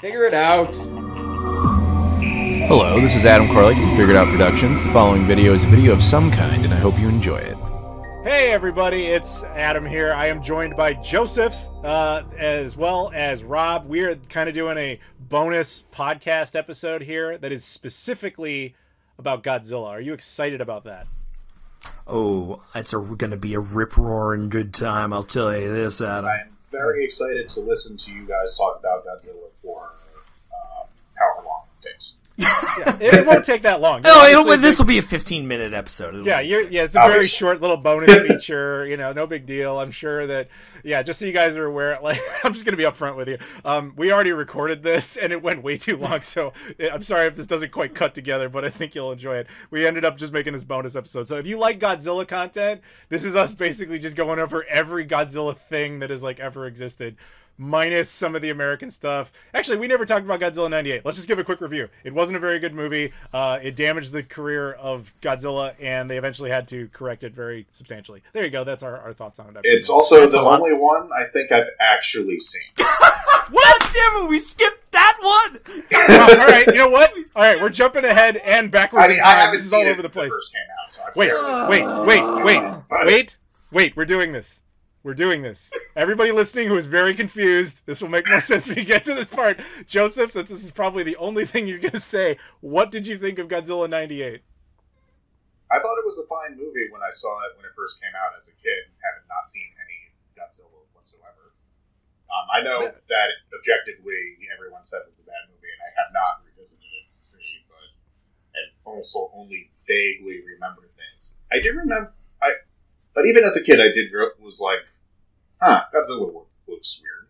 Figure it out. Hello, this is Adam Koralik from Figure It Out Productions. The following video is a video of some kind, and I hope you enjoy it. Hey everybody, it's Adam here. I am joined by Joseph, as well as Rob. We're kind of doing a bonus podcast episode here that is specifically about Godzilla. Are you excited about that? Oh, it's going to be a rip-roaring good time, I'll tell you this, Adam. I'm very excited to listen to you guys talk about Godzilla for however long it takes. Yeah, it won't take that long. This will be a 15-minute episode. It's a very short little bonus feature. No big deal. I'm sure that, just so you guys are aware, like, I'm just going to be upfront with you. We already recorded this, and it went way too long, so I'm sorry if this doesn't quite cut together, but I think you'll enjoy it. We ended up just making this bonus episode. So if you like Godzilla content, this is us basically just going over every Godzilla thing that has, like, ever existed, minus some of the American stuff. Actually, we never talked about Godzilla 98. Let's just give a quick review. It wasn't a very good movie. It damaged the career of Godzilla, and they eventually had to correct it very substantially. There you go. That's our thoughts on it. It's also the only one I think I've actually seen. What? Damn it, we skipped that one! All right, you know what? All right, we're jumping ahead and backwards in time. I haven't this is seen all it over the since place. it first came out, so Wait, we're doing this. We're doing this. Everybody listening who is very confused, this will make more sense when you get to this part. Joseph, since this is probably the only thing you're going to say, what did you think of Godzilla 98? I thought it was a fine movie when I saw it when it first came out as a kid, having not seen any Godzilla whatsoever. I know that objectively everyone says it's a bad movie, and I have not revisited it to see, but I also only vaguely remember things. I do remember, but even as a kid, was like, Godzilla looks weird.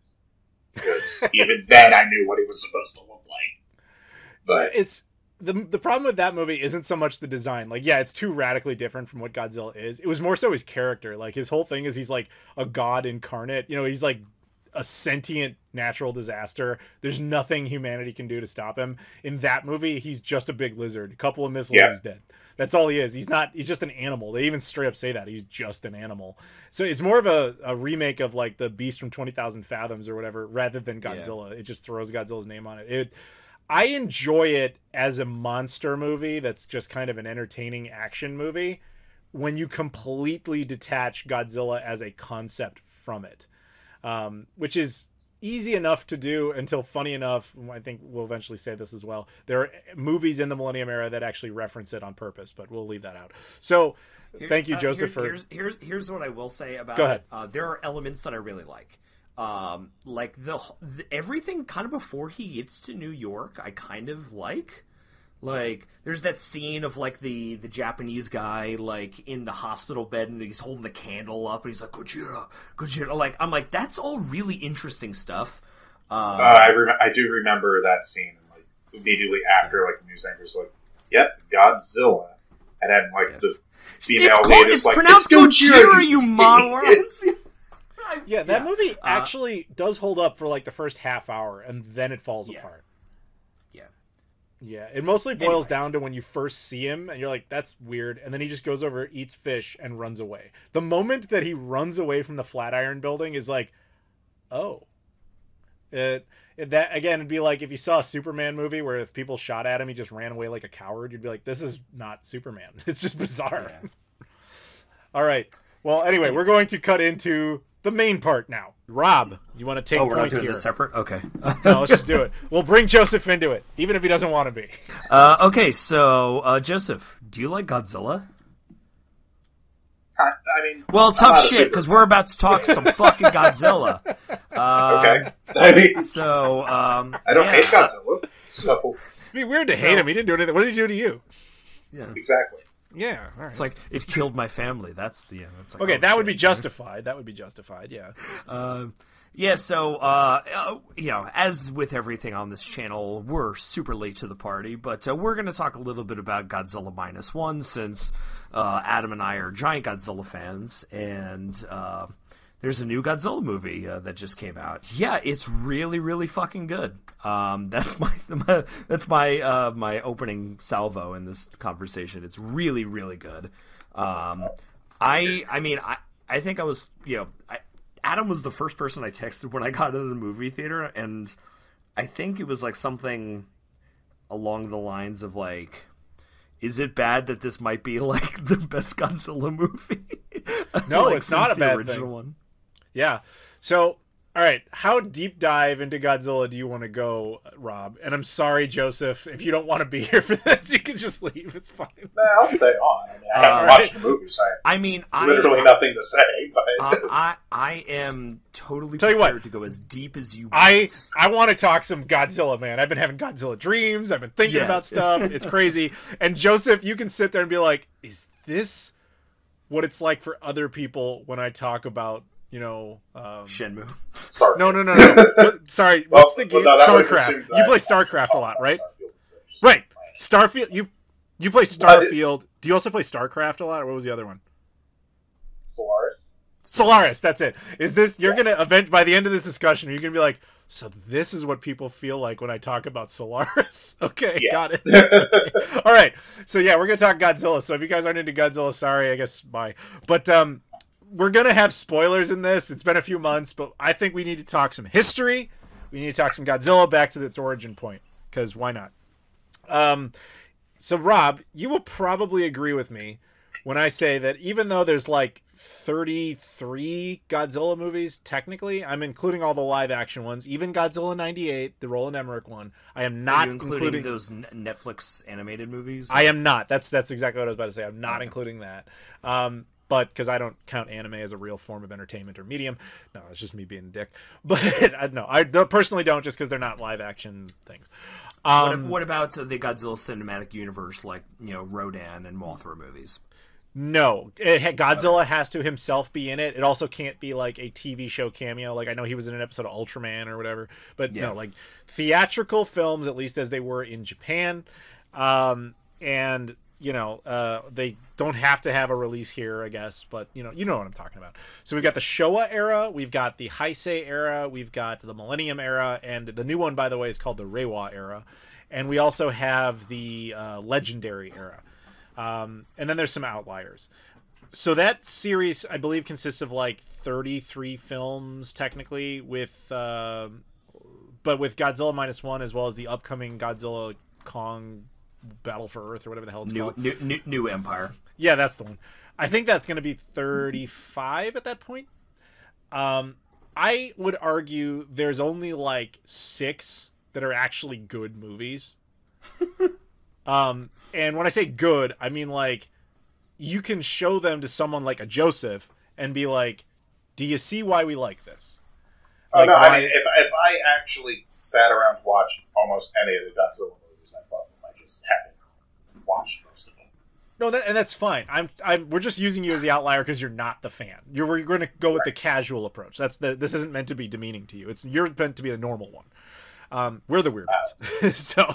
Because even then, I knew what he was supposed to look like. But it's the problem with that movie isn't so much the design. Like, yeah, it's too radically different from what Godzilla is. It was more so his character. Like, his whole thing is he's like a god incarnate. He's like a sentient natural disaster. There's nothing humanity can do to stop him. In that movie, he's just a big lizard. A couple of missiles, he's dead. That's all he is. He's just an animal. They even straight up say that. He's just an animal. So it's more of a remake of like the Beast from 20,000 Fathoms or whatever, rather than Godzilla. Yeah. It just throws Godzilla's name on it. I enjoy it as a monster movie that's just kind of an entertaining action movie when you completely detach Godzilla as a concept from it. Which is easy enough to do until, funny enough, I think we'll eventually say this as well, there are movies in the Millennium Era that actually reference it on purpose, but we'll leave that out. So thank you, Joseph. Here's what I will say about Go ahead. it. There are elements that I really like. Like the everything kind of before he gets to New York, I kind of like. Like, there's that scene of, like, the Japanese guy, like, in the hospital bed, and he's holding the candle up, and he's like, Gojira. Like, I'm like, that's all really interesting stuff. I do remember that scene, like, immediately after, like, the news anchor's like, yep, Godzilla. And then, like, the female lead is like, pronounced Gojira, you morons! Yeah, that movie actually does hold up for, like, the first half hour, and then it falls apart. Yeah, it mostly boils down to when you first see him and you're like, that's weird. And then he just goes over, eats fish, and runs away. The moment that he runs away from the Flatiron Building is like, oh. That again, it'd be like if you saw a Superman movie where if people shot at him, he just ran away like a coward. You'd be like, this is not Superman. It's just bizarre. Yeah. All right. Well, anyway, we're going to cut into the main part now. Rob, you want to take point here? Oh, we're not doing this separate? Okay. No, let's just do it. We'll bring Joseph into it, even if he doesn't want to be. Okay, so, Joseph, do you like Godzilla? I mean... Well, tough shit, because we're about to talk some fucking Godzilla. Okay. I mean... So, I don't hate Godzilla, so... It'd be weird to hate him. He didn't do anything. What did he do to you? Yeah. Exactly. Yeah, all right. It's like, it killed my family. That's the... That's like, okay, that would be justified. That would be justified, yeah. Yeah, so, as with everything on this channel, we're super late to the party, but we're going to talk a little bit about Godzilla Minus One, since Adam and I are giant Godzilla fans, and there's a new Godzilla movie that just came out. Yeah, it's really, really fucking good. That's my opening salvo in this conversation. It's really, really good. I think I was, Adam was the first person I texted when I got into the movie theater, and I think it was like something along the lines of like, is it bad that this might be like the best Godzilla movie? No, like, it's not a bad original thing. One. Yeah. So, all right, how deep dive into Godzilla do you want to go, Rob? And I'm sorry, Joseph, if you don't want to be here for this, you can just leave. It's fine. Nah, I'll stay on. I mean, I haven't watched the movie, so I have literally nothing to say. But I am totally Tell you prepared what, to go as deep as you want. I want to talk some Godzilla, man. I've been having Godzilla dreams. I've been thinking about stuff. It's crazy. And Joseph, you can sit there and be like, is this what it's like for other people when I talk about, Shenmue. Starfield. No. Sorry, what's the game? No, StarCraft. You play StarCraft a lot, right? Right. Starfield. You play Starfield. Do you also play StarCraft a lot, or what was the other one? Solaris. That's it. Is this you're gonna by the end of this discussion? You're gonna be like, so this is what people feel like when I talk about Solaris. Okay, got it. Okay. All right. So yeah, we're gonna talk Godzilla. So if you guys aren't into Godzilla, sorry, I guess bye. But we're going to have spoilers in this. It's been a few months, but I think we need to talk some history. We need to talk some Godzilla back to its origin point, because why not? So, Rob, you will probably agree with me when I say that even though there's like 33 Godzilla movies, technically, I'm including all the live-action ones, even Godzilla 98, the Roland Emmerich one, I am not including those Netflix animated movies? I am not. That's exactly what I was about to say. I'm not including that. But because I don't count anime as a real form of entertainment or medium. No, it's just me being a dick. But I personally don't, just because they're not live action things. What about the Godzilla cinematic universe, like Rodan and Mothra movies? No, Godzilla has to himself be in it. It also can't be like a TV show cameo. Like I know he was in an episode of Ultraman or whatever. But no, like theatrical films, at least as they were in Japan, and they don't have to have a release here, I guess, but you know what I'm talking about. So we've got the Showa era, we've got the Heisei era, we've got the Millennium era, and the new one, by the way, is called the Reiwa era. And we also have the Legendary era. And then there's some outliers. So that series, I believe, consists of like 33 films, technically, but with Godzilla -1, as well as the upcoming Godzilla Kong Battle for Earth or whatever the hell it's called. New Empire. Yeah, that's the one. I think that's going to be 35 at that point. I would argue there's only like 6 that are actually good movies. And when I say good, I mean like you can show them to someone like a Joseph and be like, do you see why we like this? I mean, if I actually sat around to watch almost any of the Godzilla movies, I probably just haven't watched most of them. No, and that's fine. We're just using you as the outlier because you're not the fan. We're going to go with the casual approach. This isn't meant to be demeaning to you. You're meant to be the normal one. We're the weird ones. So,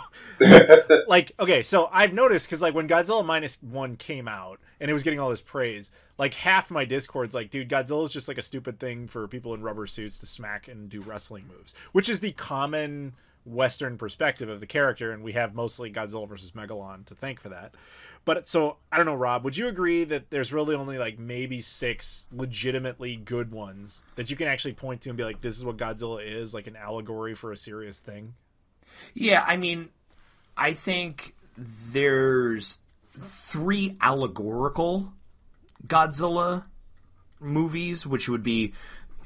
okay, so I've noticed because like when Godzilla -1 came out and it was getting all this praise, like half my Discord's like, dude, Godzilla's just like a stupid thing for people in rubber suits to smack and do wrestling moves, which is the common Western perspective of the character, and we have mostly Godzilla versus Megalon to thank for that. But so I don't know, Rob, would you agree that there's really only like maybe 6 legitimately good ones that you can actually point to and be like, this is what Godzilla is, like an allegory for a serious thing? Yeah, I mean, I think there's 3 allegorical Godzilla movies, which would be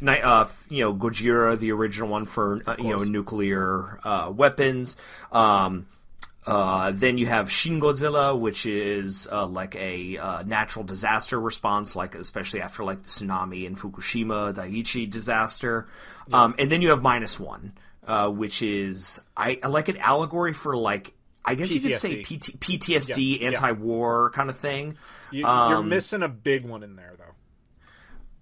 Gojira, the original one for nuclear weapons. Then you have Shin Godzilla, which is like a natural disaster response, like especially after like the tsunami in Fukushima Daiichi disaster. Yeah. And then you have -1, which is I like an allegory for like I guess PTSD. You could say PTSD, anti-war kind of thing. You're missing a big one in there though.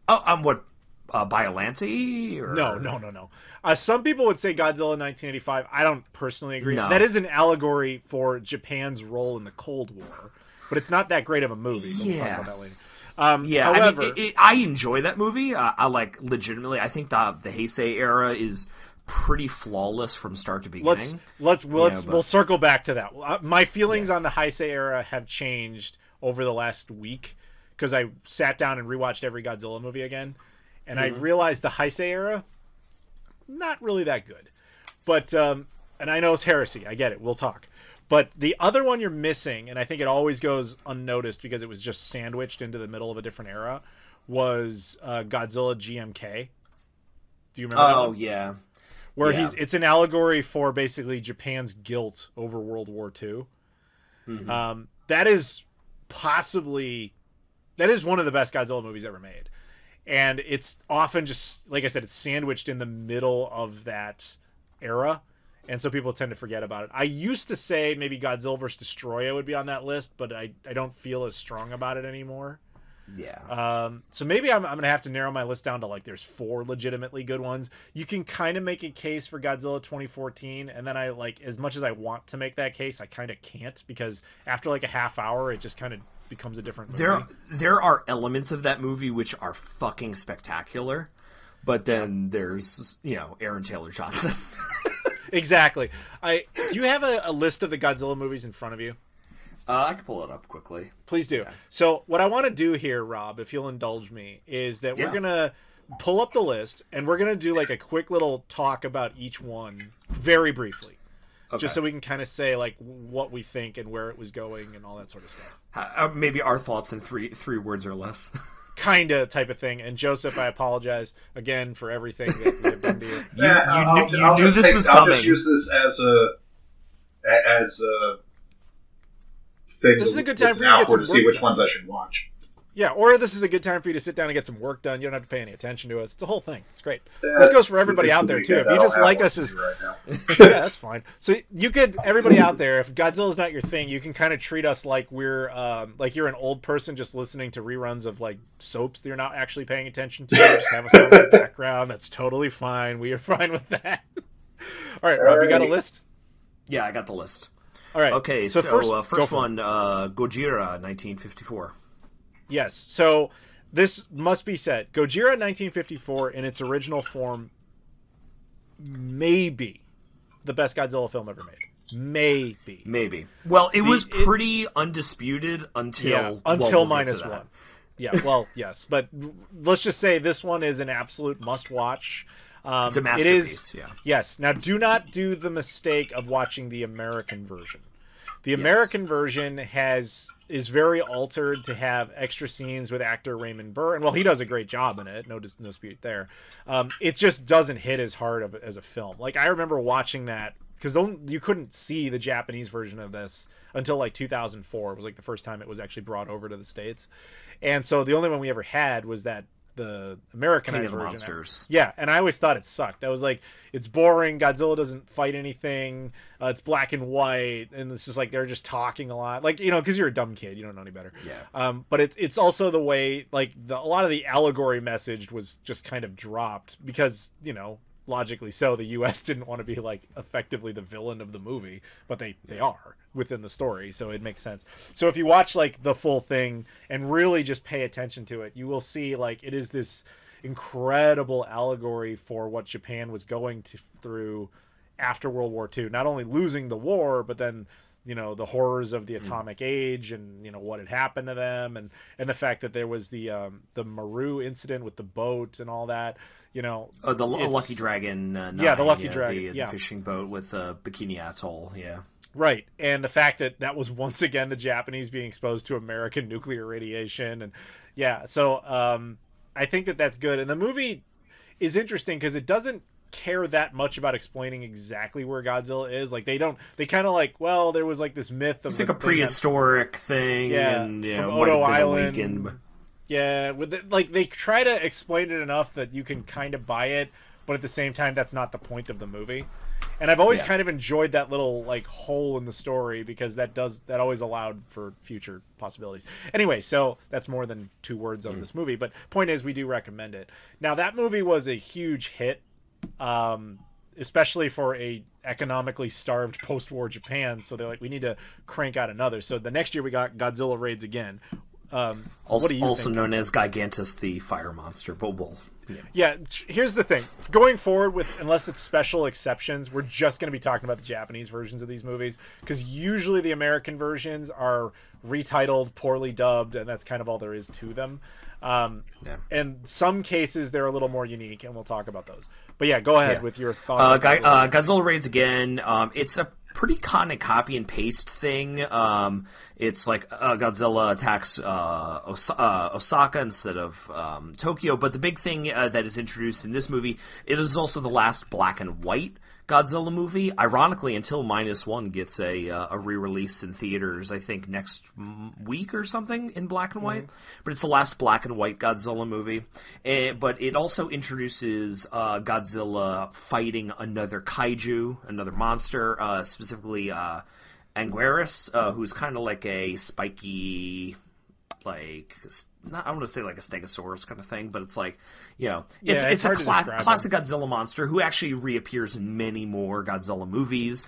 Oh, what? Biollante? Or... No. Some people would say Godzilla 1985. I don't personally agree. No. That is an allegory for Japan's role in the Cold War, but it's not that great of a movie. We'll talk about that later. However, I mean, I enjoy that movie. I like legitimately. I think the Heisei era is pretty flawless from start to beginning. We'll circle back to that. My feelings on the Heisei era have changed over the last week because I sat down and rewatched every Godzilla movie again. And I realized the Heisei era, not really that good. But and I know it's heresy. I get it. We'll talk. But the other one you're missing, and I think it always goes unnoticed because it was just sandwiched into the middle of a different era, was Godzilla GMK. Do you remember that one? Oh, yeah. Where it's an allegory for basically Japan's guilt over World War II. Mm-hmm. That is one of the best Godzilla movies ever made. And it's often just, like I said, it's sandwiched in the middle of that era. And so people tend to forget about it. I used to say maybe Godzilla vs. Destroyer would be on that list, but I don't feel as strong about it anymore. Yeah. So maybe I'm going to have to narrow my list down to like there's 4 legitimately good ones. You can kind of make a case for Godzilla 2014, and then I like, as much as I want to make that case, I kind of can't, because after like a half hour, it just kind of becomes a different movie. There are elements of that movie which are fucking spectacular, but then there's, Aaron Taylor Johnson. Exactly. Do you have a list of the Godzilla movies in front of you? I can pull it up quickly. Please do. Yeah. So what I want to do here, Rob, if you'll indulge me, is that we're going to pull up the list, and we're going to do like a quick little talk about each one very briefly. Okay. Just so we can kind of say like what we think and where it was going and all that sort of stuff. Maybe our thoughts in three words or less. Kind of type of thing. And Joseph, I apologize again for everything that we have done to you. You knew this was coming. I'll just use this as a thing. This is a good time for you to get some work see which done. Ones I should watch. Yeah, or this is a good time for you to sit down and get some work done. You don't have to pay any attention to us. It's a whole thing. It's great. This goes for everybody out there too. If you just like us as yeah, that's fine. So you could, everybody out there, if Godzilla's not your thing, you can kind of treat us like we're like you're an old person just listening to reruns of like soaps that you're not actually paying attention to. Just have us on the background. That's totally fine. We are fine with that. All right, Rob, you got a list? Yeah, I got the list. All right. Okay, so first one, Gojira, 1954. Yes, so this must be said. Gojira 1954 in its original form may be the best Godzilla film ever made. Maybe. Well, it was pretty undisputed until -1. Yeah, well, yes. But let's just say this one is an absolute must-watch. It's a masterpiece, Yes. Now, do not do the mistake of watching the American version. The American version is very altered to have extra scenes with actor Raymond Burr, and he does a great job in it. No dispute there. It just doesn't hit as hard as a film. Like I remember watching that because you couldn't see the Japanese version of this until like 2004. It was like the first time it was actually brought over to the States, and so the only one we ever had was the Americanized version. Monsters. Yeah, and I always thought it sucked. I was like, it's boring. Godzilla doesn't fight anything. It's black and white, and it's just like they're just talking a lot. Like, because you're a dumb kid, you don't know any better. Yeah. But it's also the way like a lot of the allegory message was just kind of dropped because logically so the U.S. didn't want to be like effectively the villain of the movie, but they are within the story, so it makes sense. So if you watch like the full thing and really just pay attention to it, you will see like it is this incredible allegory for what Japan was going through after World War II, not only losing the war, but then the horrors of the atomic age and what had happened to them, and the fact that there was the Maru incident with the boat and all that. The Lucky Dragon. The Lucky Dragon. The fishing boat with Bikini Atoll. Yeah. Right, and the fact that was once again the Japanese being exposed to American nuclear radiation, and so I think that's good. And the movie is interesting because it doesn't care that much about explaining exactly where Godzilla is. Like they kind of like, well, there was like this myth of it's like a prehistoric thing, and from Odo Island. Yeah, they try to explain it enough that you can kind of buy it, but at the same time, that's not the point of the movie. And I've always kind of enjoyed that little like hole in the story because that always allowed for future possibilities. Anyway, so that's more than 2 words on this movie, but point is we do recommend it. Now that movie was a huge hit, especially for a economically starved post-war Japan. So they're like, we need to crank out another. So the next year we got Godzilla Raids Again. Also known as Gigantus the Fire Monster. Yeah, here's the thing. Going forward unless it's special exceptions, we're just going to be talking about the Japanese versions of these movies because usually the American versions are retitled, poorly dubbed, and that's kind of all there is to them. And some cases they're a little more unique, and we'll talk about those. But yeah, go ahead with your thoughts. Godzilla Raids Again. It's a pretty kind of copy and paste thing. It's like Godzilla attacks Osaka instead of Tokyo. But the big thing that is introduced in this movie, it is also the last black and white Godzilla movie. Ironically, until -1 gets a re-release in theaters, I think next week or something in black and white. But it's the last black and white Godzilla movie. But it also introduces Godzilla fighting another kaiju, another monster, specifically Anguirus, who's kind of like a spiky, like, not, I want to say like a Stegosaurus kind of thing, but it's like, it's a classic Godzilla monster who actually reappears in many more Godzilla movies.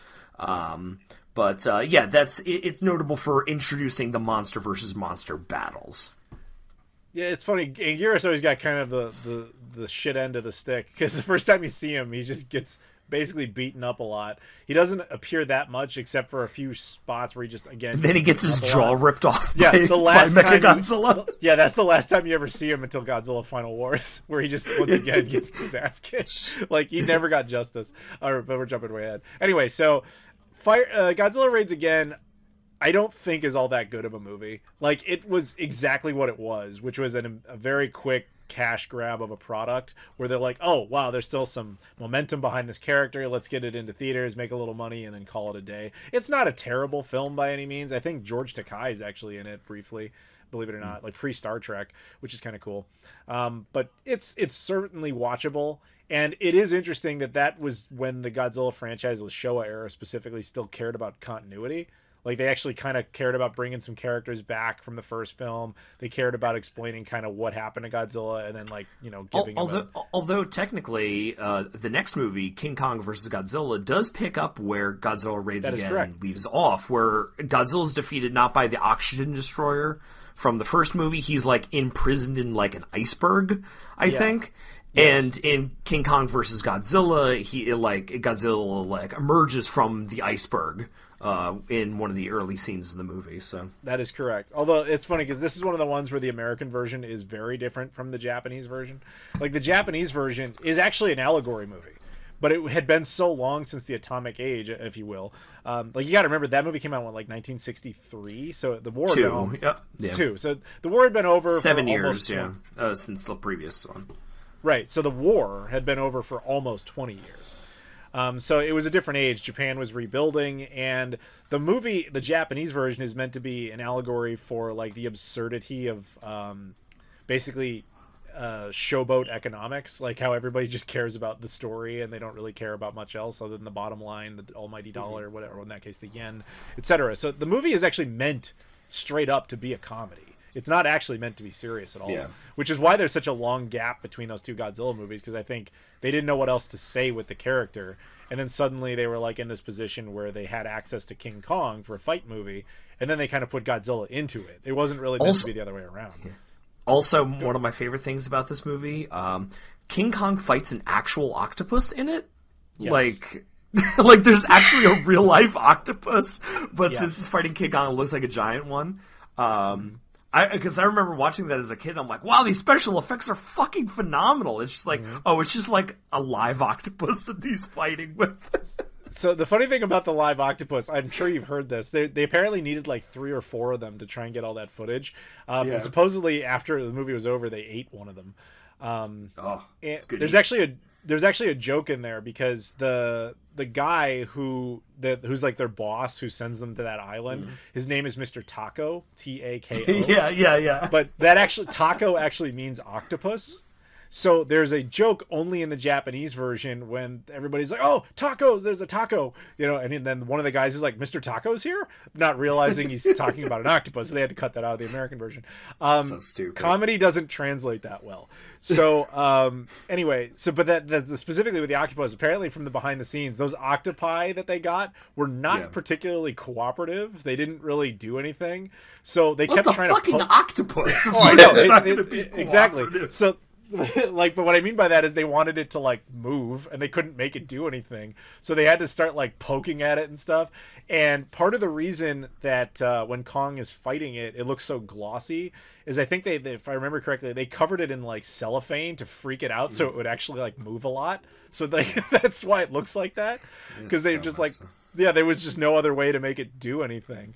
It's notable for introducing the monster versus monster battles. Yeah, it's funny. Anguirus always got kind of the shit end of the stick, because the first time you see him, he just gets basically beaten up a lot. He doesn't appear that much except for a few spots where he just, again... Then he gets his jaw ripped off by Mechagodzilla. That's the last time you ever see him until Godzilla Final Wars, where he just, once again, gets his ass kicked. Like, he never got justice. But we're jumping way ahead. Anyway, so Godzilla Raids Again, I don't think is all that good of a movie. Like, it was exactly what it was, which was a very quick cash grab of a product where they're like, oh wow, there's still some momentum behind this character, let's get it into theaters, make a little money, and then call it a day. It's not a terrible film by any means. I think George Takei is actually in it briefly, believe it or not, like pre-Star Trek, which is kind of cool. But it's certainly watchable, and it is interesting that was when the Godzilla franchise, the Showa era specifically, still cared about continuity. Like, they actually kind of cared about bringing some characters back from the first film. They cared about explaining kind of what happened to Godzilla, and then, like, giving although technically, the next movie, King Kong vs. Godzilla, does pick up where Godzilla Raids Again leaves off, where Godzilla is defeated not by the oxygen destroyer from the first movie. He's, like, imprisoned in, like, an iceberg, I think. Yes. And in King Kong vs. Godzilla, Godzilla emerges from the iceberg in one of the early scenes of the movie. So that is correct. Although it's funny because this is one of the ones where the American version is very different from the Japanese version. Like, the Japanese version is actually an allegory movie, but it had been so long since the atomic age, if you will. Like, you got to remember that movie came out in 1963, so the war had been over. Two. So the war had been over 7 years, since the previous one. Right. So the war had been over for almost 20 years. So it was a different age. Japan was rebuilding, and the movie, the Japanese version, is meant to be an allegory for, like, the absurdity of basically showboat economics, like how everybody just cares about the story and they don't really care about much else other than the bottom line, the almighty dollar, whatever, in that case the yen, etc. So the movie is actually meant straight up to be a comedy. It's not actually meant to be serious at all, which is why there's such a long gap between those two Godzilla movies, because I think they didn't know what else to say with the character, and then suddenly they were, like, in this position where they had access to King Kong for a fight movie, and then they kind of put Godzilla into it. It wasn't really meant to be the other way around. Also, one of my favorite things about this movie, King Kong fights an actual octopus in it. Yes. Like there's actually a real life octopus, but since it's fighting King Kong, it looks like a giant one. Because I remember watching that as a kid, I'm like, wow, these special effects are fucking phenomenal. It's just like, it's just like a live octopus that he's fighting with. So the funny thing about the live octopus, I'm sure you've heard this, they apparently needed like 3 or 4 of them to try and get all that footage. And supposedly after the movie was over, they ate one of them. There's actually a joke in there, because the guy who's like their boss, who sends them to that island, his name is Mr. Tako, Tako. yeah. But that actually, Tako actually means octopus. So there's a joke only in the Japanese version when everybody's like, oh, tacos, there's a taco, and then one of the guys is like, Mr. Taco's here? Not realizing he's talking about an octopus. So they had to cut that out of the American version. So stupid. Comedy doesn't translate that well. So anyway, but that specifically with the octopus, apparently from the behind the scenes, those octopi that they got were not particularly cooperative. They didn't really do anything. So they kept trying to fucking octopus. Oh, I know. Exactly. So like, but what I mean by that is they wanted it to like move and they couldn't make it do anything, so they had to start like poking at it and stuff. And part of the reason that when Kong is fighting it, it looks so glossy is I think they, if I remember correctly, they covered it in like cellophane to freak it out so it would actually like move a lot. So that's why it looks like that, because they just like, yeah, there was just no other way to make it do anything,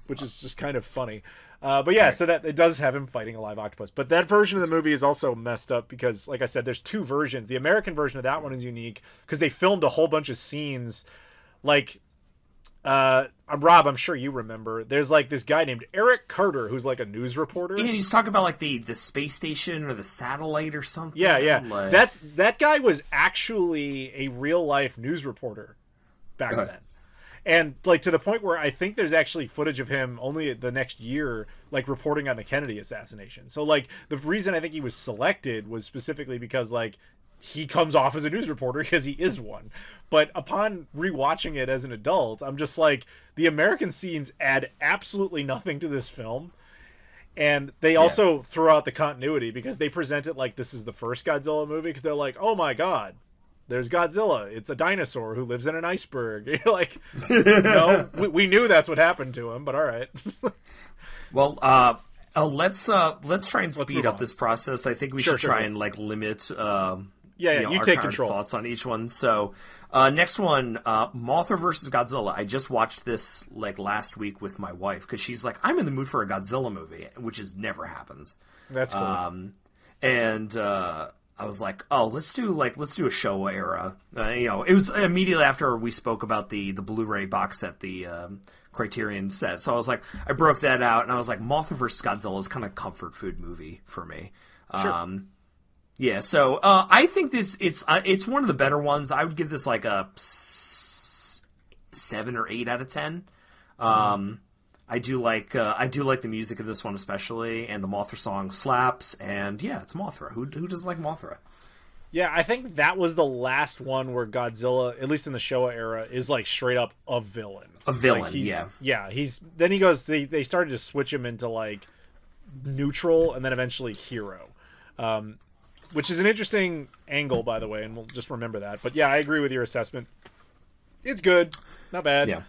which is just kind of funny. But yeah, so that it does have him fighting a live octopus. But that version of the movie is also messed up because, like I said, there's two versions. The American version of that one is unique because they filmed a whole bunch of scenes. Like, Rob, I'm sure you remember. There's like this guy named Eric Carter who's like a news reporter. Yeah, he's talking about like the space station or the satellite or something. Yeah. Like... That guy was actually a real life news reporter back then. And like to the point where I think there's actually footage of him only the next year, like reporting on the Kennedy assassination. So like the reason I think he was selected was specifically because like he comes off as a news reporter because he is one. But upon rewatching it as an adult, I'm just like, the American scenes add absolutely nothing to this film. And they also throw out the continuity because they present it like this is the first Godzilla movie because they're like, oh my God, there's Godzilla. It's a dinosaur who lives in an iceberg. You're like, no, we knew that's what happened to him, but all right. Well, let's try and speed up this process. I think we should try and like limit. You take control. Thoughts on each one. So, next one, Mothra versus Godzilla. I just watched this like last week with my wife because she's like, I'm in the mood for a Godzilla movie, which never happens. That's cool. And I was like, oh, let's do a Showa era. It was immediately after we spoke about the Blu-ray box set, the Criterion set. So I was like, I broke that out, and I was like, Mothra vs. Godzilla is kind of a comfort food movie for me. Sure. Yeah, so I think it's one of the better ones. I would give this like a 7 or 8 out of 10. I do like the music of this one especially, and the Mothra song slaps. And yeah, it's Mothra. Who doesn't like Mothra? Yeah, I think that was the last one where Godzilla, at least in the Showa era, is like straight up a villain. A villain, like yeah. Yeah, then he goes. They started to switch him into like neutral, and then eventually hero. Which is an interesting angle, by the way, and we'll just remember that. But yeah, I agree with your assessment. It's good, not bad. Yeah.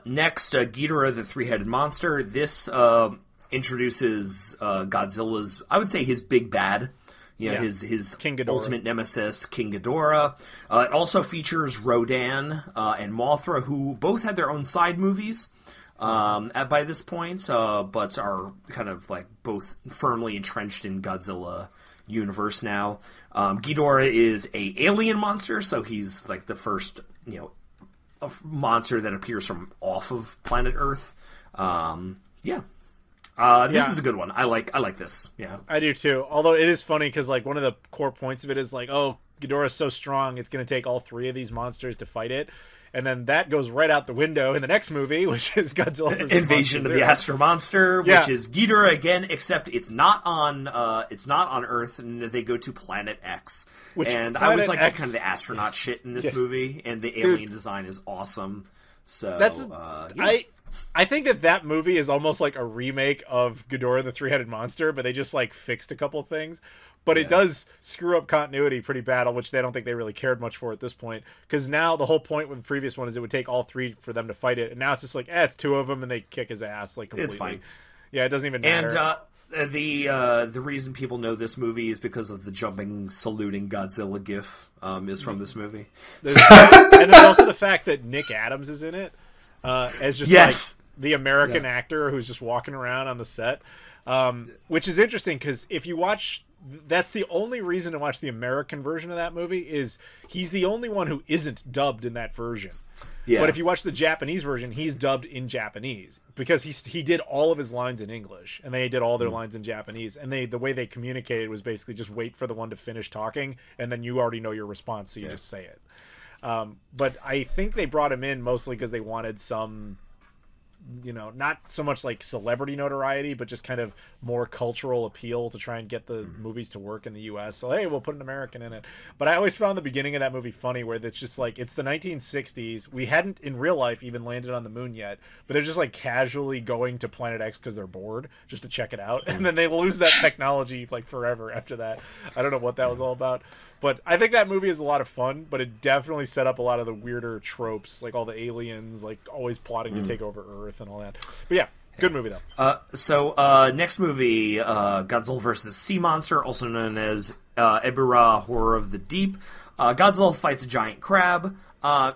Next, Ghidorah, the three-headed monster. This introduces Godzilla's, I would say, his big bad. His King Ghidorah. Ultimate nemesis, King Ghidorah. It also features Rodan and Mothra, who both had their own side movies by this point, but are kind of like both firmly entrenched in Godzilla universe now. Ghidorah is a alien monster, so he's like the first, a monster that appears from off of planet Earth. This is a good one. I like this. Yeah, I do too. Although it is funny because like one of the core points of it is like, oh, Ghidorah's so strong, it's going to take all three of these monsters to fight it. And then that goes right out the window in the next movie, which is Godzilla vs. Invasion of the Astro Monster, which is Ghidorah again, except it's not on Earth, and they go to Planet X. I was like kind of the astronaut shit in this movie, and the alien design is awesome. So I think that movie is almost like a remake of Ghidorah the Three-Headed Monster, but they just like fixed a couple things. But it does screw up continuity pretty bad, which I don't think they really cared much for at this point. Because now the whole point with the previous one is it would take all three for them to fight it. And now it's just like, it's two of them and they kick his ass like completely. It's fine. Yeah, it doesn't even matter. And the reason people know this movie is because of the jumping, saluting Godzilla gif is from this movie. And there's also the fact that Nick Adams is in it as just like the American actor who's just walking around on the set. Which is interesting because if you watch... That's the only reason to watch the American version of that movie is he's the only one who isn't dubbed in that version. Yeah. But if you watch the Japanese version, he's dubbed in Japanese because he did all of his lines in English and they did all their lines in Japanese. And the way they communicated was basically just wait for the one to finish talking and then you already know your response, so you just say it. But I think they brought him in mostly because they wanted some not so much like celebrity notoriety, but just kind of more cultural appeal to try and get the movies to work in the US. So, hey, we'll put an American in it. But I always found the beginning of that movie funny, where it's just like, it's the 1960s. We hadn't in real life even landed on the moon yet, but they're just like casually going to Planet X because they're bored, just to check it out. And then they lose that technology like forever after that. I don't know what that was all about. But I think that movie is a lot of fun, but it definitely set up a lot of the weirder tropes, like all the aliens, like always plotting to take over Earth and all that. But yeah, good movie though. So next movie, Godzilla vs. Sea Monster, also known as Ebirah Horror of the Deep. Godzilla fights a giant crab.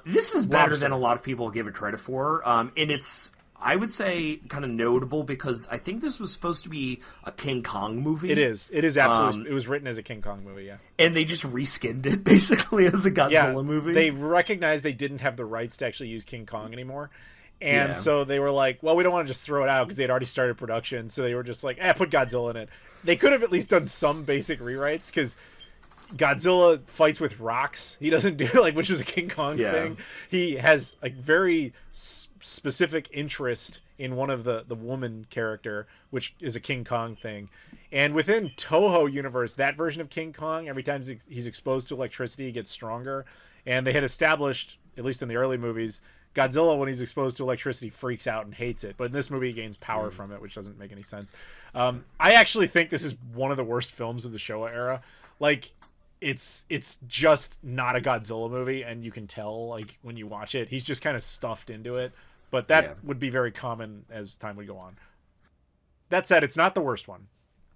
This is better than a lot of people give it credit for, and it's, I would say, kind of notable because I think this was supposed to be a King Kong movie. It is absolutely. It was written as a King Kong movie, yeah. And they just reskinned it basically as a Godzilla movie. They recognized they didn't have the rights to actually use King Kong anymore. And so they were like, well, we don't want to just throw it out because they'd already started production. So they were just like, put Godzilla in it. They could have at least done some basic rewrites, because Godzilla fights with rocks. He doesn't do which is a King Kong thing. He has a very specific interest in one of the woman character, which is a King Kong thing. And within Toho universe, that version of King Kong, every time he's exposed to electricity, he gets stronger. And they had established, at least in the early movies, Godzilla, when he's exposed to electricity, freaks out and hates it. But in this movie, he gains power from it, which doesn't make any sense. I actually think this is one of the worst films of the Showa era. It's just not a Godzilla movie, and you can tell when you watch it. He's just kind of stuffed into it. But that would be very common as time would go on. That said, it's not the worst one.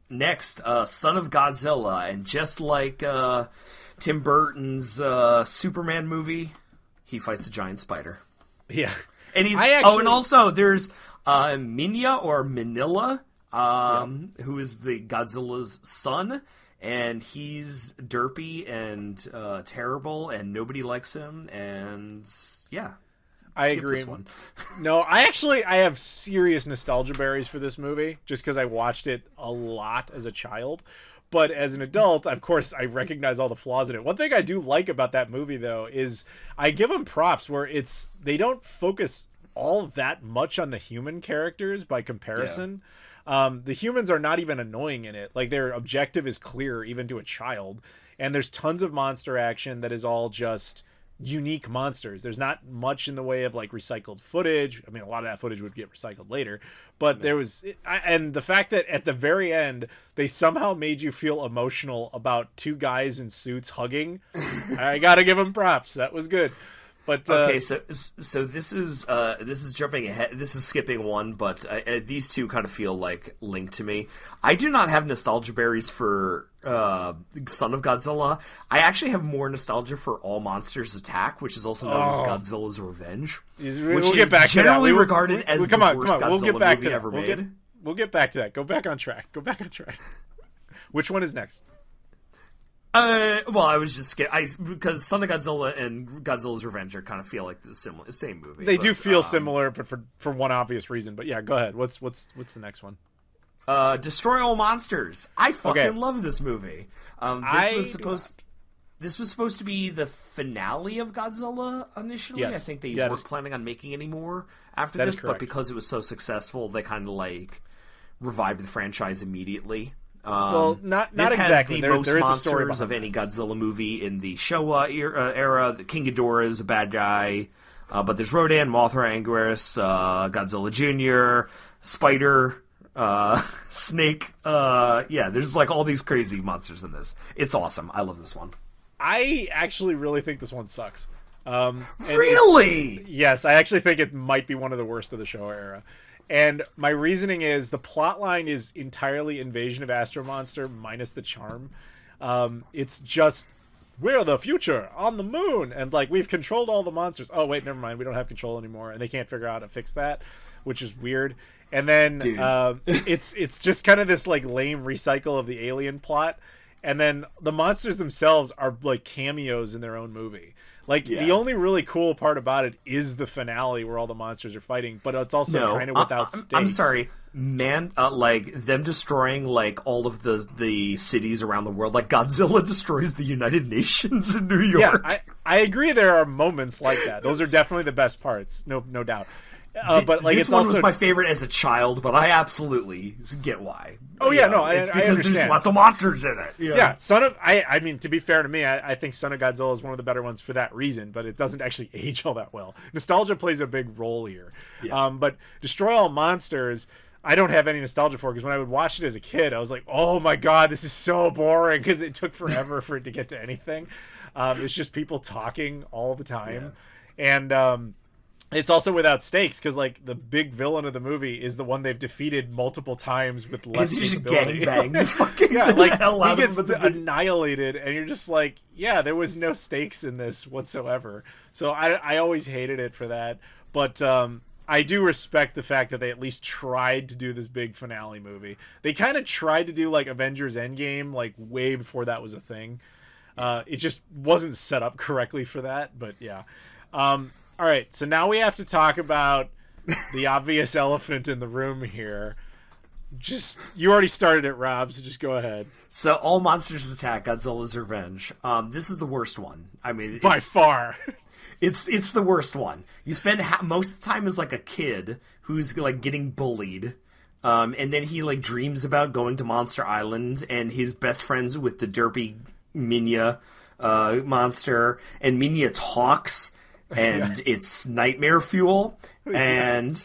Next, Son of Godzilla, and just like Tim Burton's Superman movie, he fights a giant spider. Yeah. And he's and also there's Minya or Manila, who is the Godzilla's son, and he's derpy and terrible, and nobody likes him, and I agree. No, I have serious nostalgia berries for this movie, just because I watched it a lot as a child. But as an adult, of course, I recognize all the flaws in it. One thing I do like about that movie, though, is I give them props where they don't focus all that much on the human characters by comparison. The humans are not even annoying in it. Their objective is clear, even to a child. And there's tons of monster action that is all just unique monsters. There's not much in the way of recycled footage. I mean, a lot of that footage would get recycled later, but there was, and the fact that at the very end they somehow made you feel emotional about two guys in suits hugging, I gotta give them props. That was good. But okay, so this is jumping ahead. This is skipping one, but these two kind of feel like linked to me. I do not have nostalgia berries for Son of Godzilla. I actually have more nostalgia for All Monsters Attack, which is also known as Godzilla's Revenge, we'll get back generally to that. regarded as the worst Godzilla we'll get back movie to ever made. We'll get back to that. Go back on track. Which one is next? Well, I was just because Son of Godzilla and Godzilla's Revenge are kind of feel like the same movie. They do feel similar, but for one obvious reason. But yeah, go ahead. What's the next one? Destroy All Monsters. I fucking love this movie. This was supposed to be the finale of Godzilla initially. Yes. I think they weren't planning on making any more after this, but because it was so successful, they kind of revived the franchise immediately. Well, not this exactly. Has the there is most a story monsters of any Godzilla movie in the Showa era. The King Ghidorah is a bad guy, but there's Rodan, Mothra, Anguirus, Godzilla Jr., Spider, Snake. There's all these crazy monsters in this. It's awesome. I love this one. I actually really think this one sucks. Really? Yes, I actually think it might be one of the worst of the Showa era. And my reasoning is the plot line is entirely Invasion of Astro Monster minus the charm. It's just, we're the future on the moon, and we've controlled all the monsters. Oh wait, never mind, we don't have control anymore, and they can't figure out how to fix that, which is weird. And then it's just kind of this lame recycle of the alien plot, and then the monsters themselves are cameos in their own movie. The only really cool part about it is the finale where all the monsters are fighting, but it's also kind of without stakes. I'm sorry, man. Them destroying all of the cities around the world, Godzilla destroys the United Nations in New York. Yeah, I agree. There are moments like that. Those are definitely the best parts. No doubt. But like, this it's one also was my favorite as a child, but I absolutely get why. Oh yeah, no, I understand. There's lots of monsters in it. Yeah, I mean, to be fair to me, I think Son of Godzilla is one of the better ones for that reason, but it doesn't actually age all that well. Nostalgia plays a big role here. Yeah. But Destroy All Monsters, I don't have any nostalgia for, because when I would watch it as a kid, I was like, oh my god, this is so boring, because it took forever for it to get to anything. It's just people talking all the time. Yeah. And it's also without stakes, because like the big villain of the movie is the one they've defeated multiple times with less capability. Yeah, like he gets annihilated, and you're just like, yeah, there was no stakes in this whatsoever. So I always hated it for that. But I do respect the fact that they at least tried to do this big finale movie. They kind of tried to do like Avengers Endgame, like way before that was a thing. It just wasn't set up correctly for that. But yeah. All right, so now we have to talk about the obvious elephant in the room here. You already started it, Rob, so just go ahead. So, All Monsters Attack, Godzilla's Revenge. This is the worst one. I mean, by far. It's the worst one. You spend most of the time as like a kid who's like getting bullied, and then he like dreams about going to Monster Island, and he's best friends with the derpy Minya monster, and Minya talks. And it's nightmare fuel. And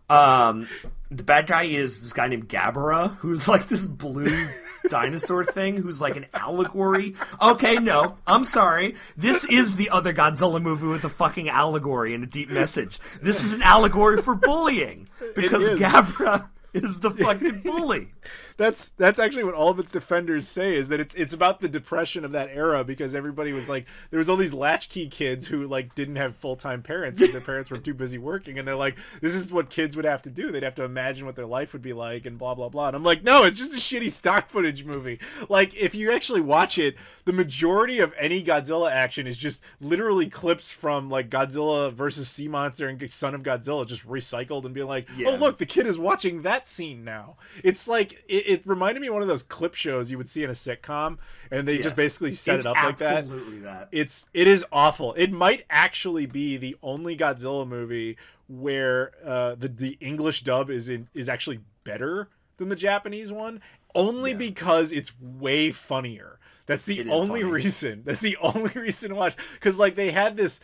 the bad guy is this guy named Gabara, who's like this blue dinosaur thing, who's like an allegory. Okay, no, I'm sorry. This is the other Godzilla movie with a fucking allegory and a deep message. This is an allegory for bullying, because Gabara is the fucking bully. That's actually what all of its defenders say, is that it's about the depression of that era, because everybody was like, there was all these latchkey kids who like didn't have full-time parents because their parents were too busy working, and they're like, this is what kids would have to do. They'd have to imagine what their life would be like and blah blah blah. And I'm like, no, it's just a shitty stock footage movie. Like, if you actually watch it, the majority of any Godzilla action is just literally clips from like Godzilla versus Sea Monster and Son of Godzilla, just recycled and being like, oh look, the kid is watching that scene now. It's like it reminded me of one of those clip shows you would see in a sitcom, and they just basically set it up like that. Absolutely that. It is awful. It might actually be the only Godzilla movie where the English dub is actually better than the Japanese one, only because it's way funnier. That's the only reason. That's the only reason to watch, because like they had this.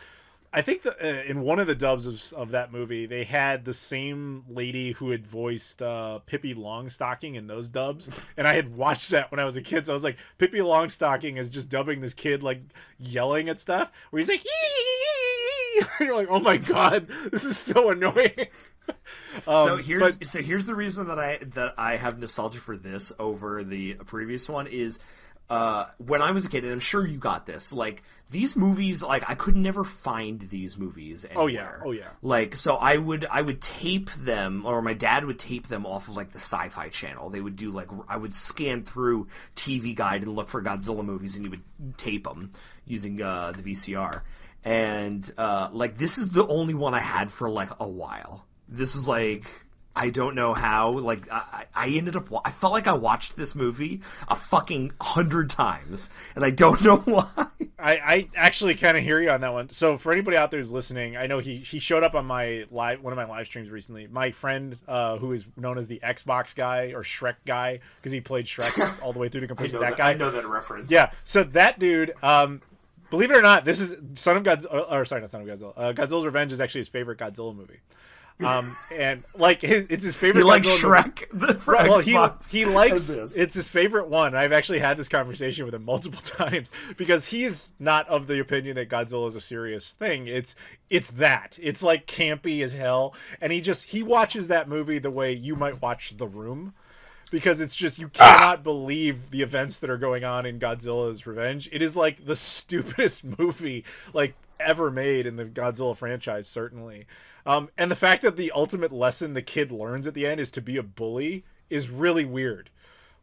I think in one of the dubs of that movie, they had the same lady who had voiced Pippi Longstocking in those dubs, and I had watched that when I was a kid, so I was like, Pippi Longstocking is just dubbing this kid like yelling at stuff, where he's like, "Yee!" And you're like, oh my god, this is so annoying. So here's the reason that I have nostalgia for this over the previous one is. When I was a kid, and I'm sure you got this, like, these movies, like, I could never find these movies anywhere. Oh yeah. Like, so I would tape them, or my dad would tape them off of, like, the Sci-Fi Channel. They would do, like, I would scan through TV Guide and look for Godzilla movies, and he would tape them using the VCR. And, like, this is the only one I had for, like, a while. This was, like... I don't know how, like, I ended up, I felt like I watched this movie a fucking 100 times, and I don't know why. I actually kind of hear you on that one. So for anybody out there who's listening, I know he showed up on one of my live streams recently. My friend, who is known as the Xbox guy, or Shrek guy, because he played Shrek all the way through to completion. That guy. I know that reference. Yeah, so that dude, believe it or not, this is Son of Godzilla, or sorry, not Son of Godzilla. Godzilla's Revenge is actually his favorite Godzilla movie. And like it's his favorite. He likes Shrek. Well, he likes it's his favorite one. I've actually had this conversation with him multiple times, because he's not of the opinion that Godzilla is a serious thing. It's like campy as hell, and he watches that movie the way you might watch The Room. Because it's just, you cannot believe the events that are going on in Godzilla's Revenge. It is like the stupidest movie like ever made in the Godzilla franchise, certainly. And the fact that the ultimate lesson the kid learns at the end is to be a bully is really weird.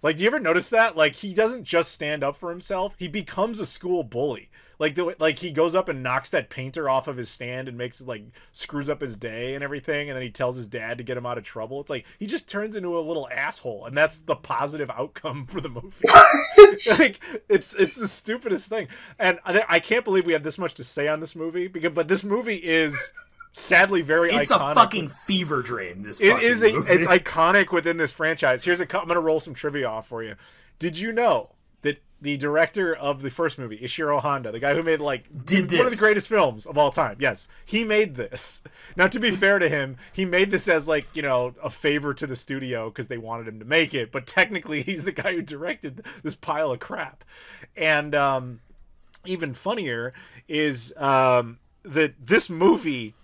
Like, do you ever notice that? Like, he doesn't just stand up for himself. He becomes a school bully. Like he goes up and knocks that painter off of his stand and screws up his day and everything, and then he tells his dad to get him out of trouble. It's like he just turns into a little asshole, and that's the positive outcome for the movie. Like, it's the stupidest thing, and I can't believe we have this much to say on this movie, but this movie is sadly very it's iconic. a fucking fever dream. This It fucking is movie. it's iconic within this franchise. I'm going to roll some trivia off for you. Did you know that the director of the first movie, Ishiro Honda, the guy who made one of the greatest films of all time, yes, he made this. Now, to be fair to him, he made this as like, you know, a favor to the studio because they wanted him to make it, but technically he's the guy who directed this pile of crap. And even funnier is that this movie,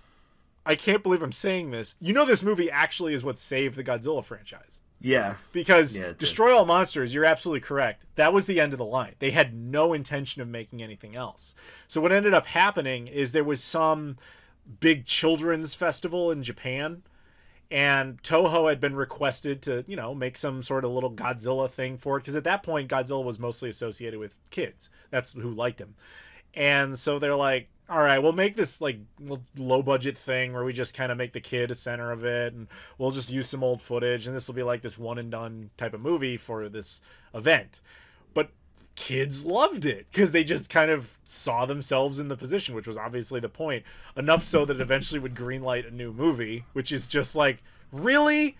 I can't believe I'm saying this, you know, this movie actually is what saved the Godzilla franchise. Yeah. Because Destroy All Monsters, you're absolutely correct. That was the end of the line. They had no intention of making anything else. So what ended up happening is there was some big children's festival in Japan, and Toho had been requested to, you know, make some sort of little Godzilla thing for it. Because at that point, Godzilla was mostly associated with kids. That's who liked him. And so they're like, all right, we'll make this like low budget thing where we just kind of make the kid a center of it, and we'll just use some old footage, and this will be like this one and done type of movie for this event. But kids loved it because they just kind of saw themselves in the position, which was obviously the point. Enough so that it eventually would greenlight a new movie, which is just like, really?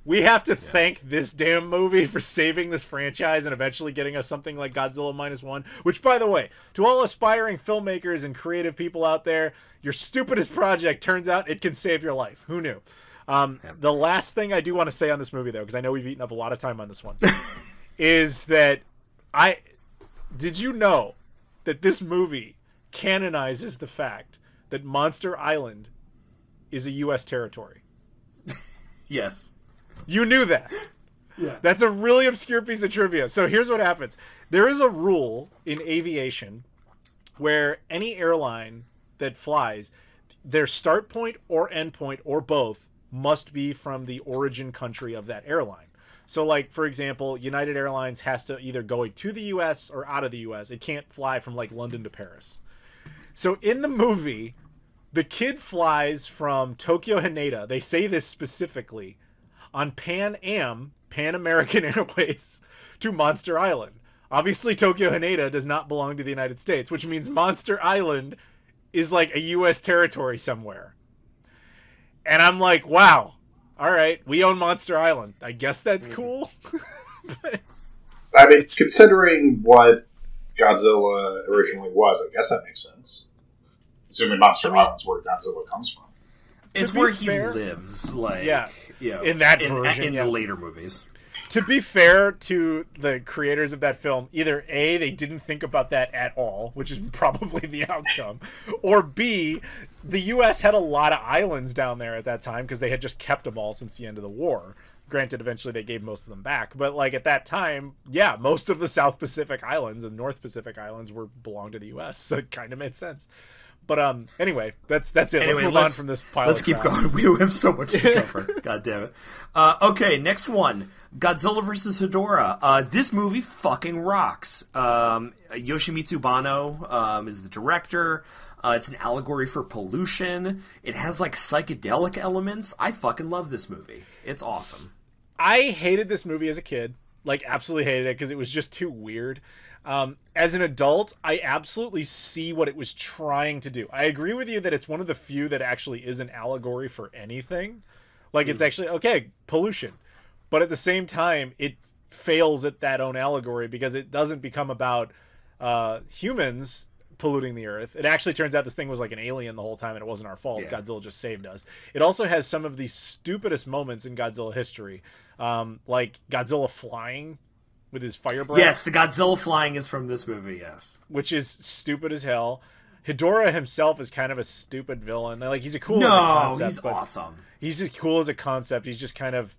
We have to thank this damn movie for saving this franchise and eventually getting us something like Godzilla -1, which, by the way, to all aspiring filmmakers and creative people out there, your stupidest project, turns out it can save your life. Who knew? The last thing I do want to say on this movie, though, because I know we've eaten up a lot of time on this one, is that did you know that this movie canonizes the fact that Monster Island is a U.S. territory? Yes. You knew that. Yeah. That's a really obscure piece of trivia. So here's what happens. There is a rule in aviation where any airline that flies, their start point or end point or both must be from the origin country of that airline. So like, for example, United Airlines has to either go to the US or out of the US. It can't fly from like London to Paris. So in the movie, the kid flies from Tokyo Haneda. They say this specifically on Pan American Airways to Monster Island. Obviously, Tokyo Haneda does not belong to the United States, which means Monster Island is like a U.S. territory somewhere. And I'm like, wow, all right, we own Monster Island. I guess that's cool. But I mean, considering what Godzilla originally was, I guess that makes sense. Assuming Monster Island's where Godzilla comes from. It's where he lives, like, in that version, in the later movies. To be fair to the creators of that film, either A, they didn't think about that at all, which is probably the outcome, or B, the U.S. had a lot of islands down there at that time because they had just kept them all since the end of the war. Granted, eventually they gave most of them back, but like at that time, yeah, most of the South Pacific Islands and North Pacific Islands belonged to the U.S., so it kind of made sense. But anyway, that's it. Anyway, let's move on from this pile. Let's keep going. We have so much to cover. God damn it. Okay, next one. Godzilla vs. Hedorah. This movie fucking rocks. Yoshimitsu Banno is the director. It's an allegory for pollution. It has like psychedelic elements. I fucking love this movie. It's awesome. I hated this movie as a kid. Like, absolutely hated it because it was just too weird. As an adult, I absolutely see what it was trying to do. I agree with you that it's one of the few that actually is an allegory for anything. Like, it's actually, okay, pollution. But at the same time, it fails at that own allegory because it doesn't become about humans polluting the earth. It actually turns out this thing was like an alien the whole time and it wasn't our fault. Yeah. Godzilla just saved us. It also has some of the stupidest moments in Godzilla history. Like Godzilla flying with his fire breath. Yes, the Godzilla flying is from this movie, yes. Which is stupid as hell. Hedorah himself is kind of a stupid villain. Like, he's cool as a concept. No, he's awesome. He's just cool as a concept. He's just kind of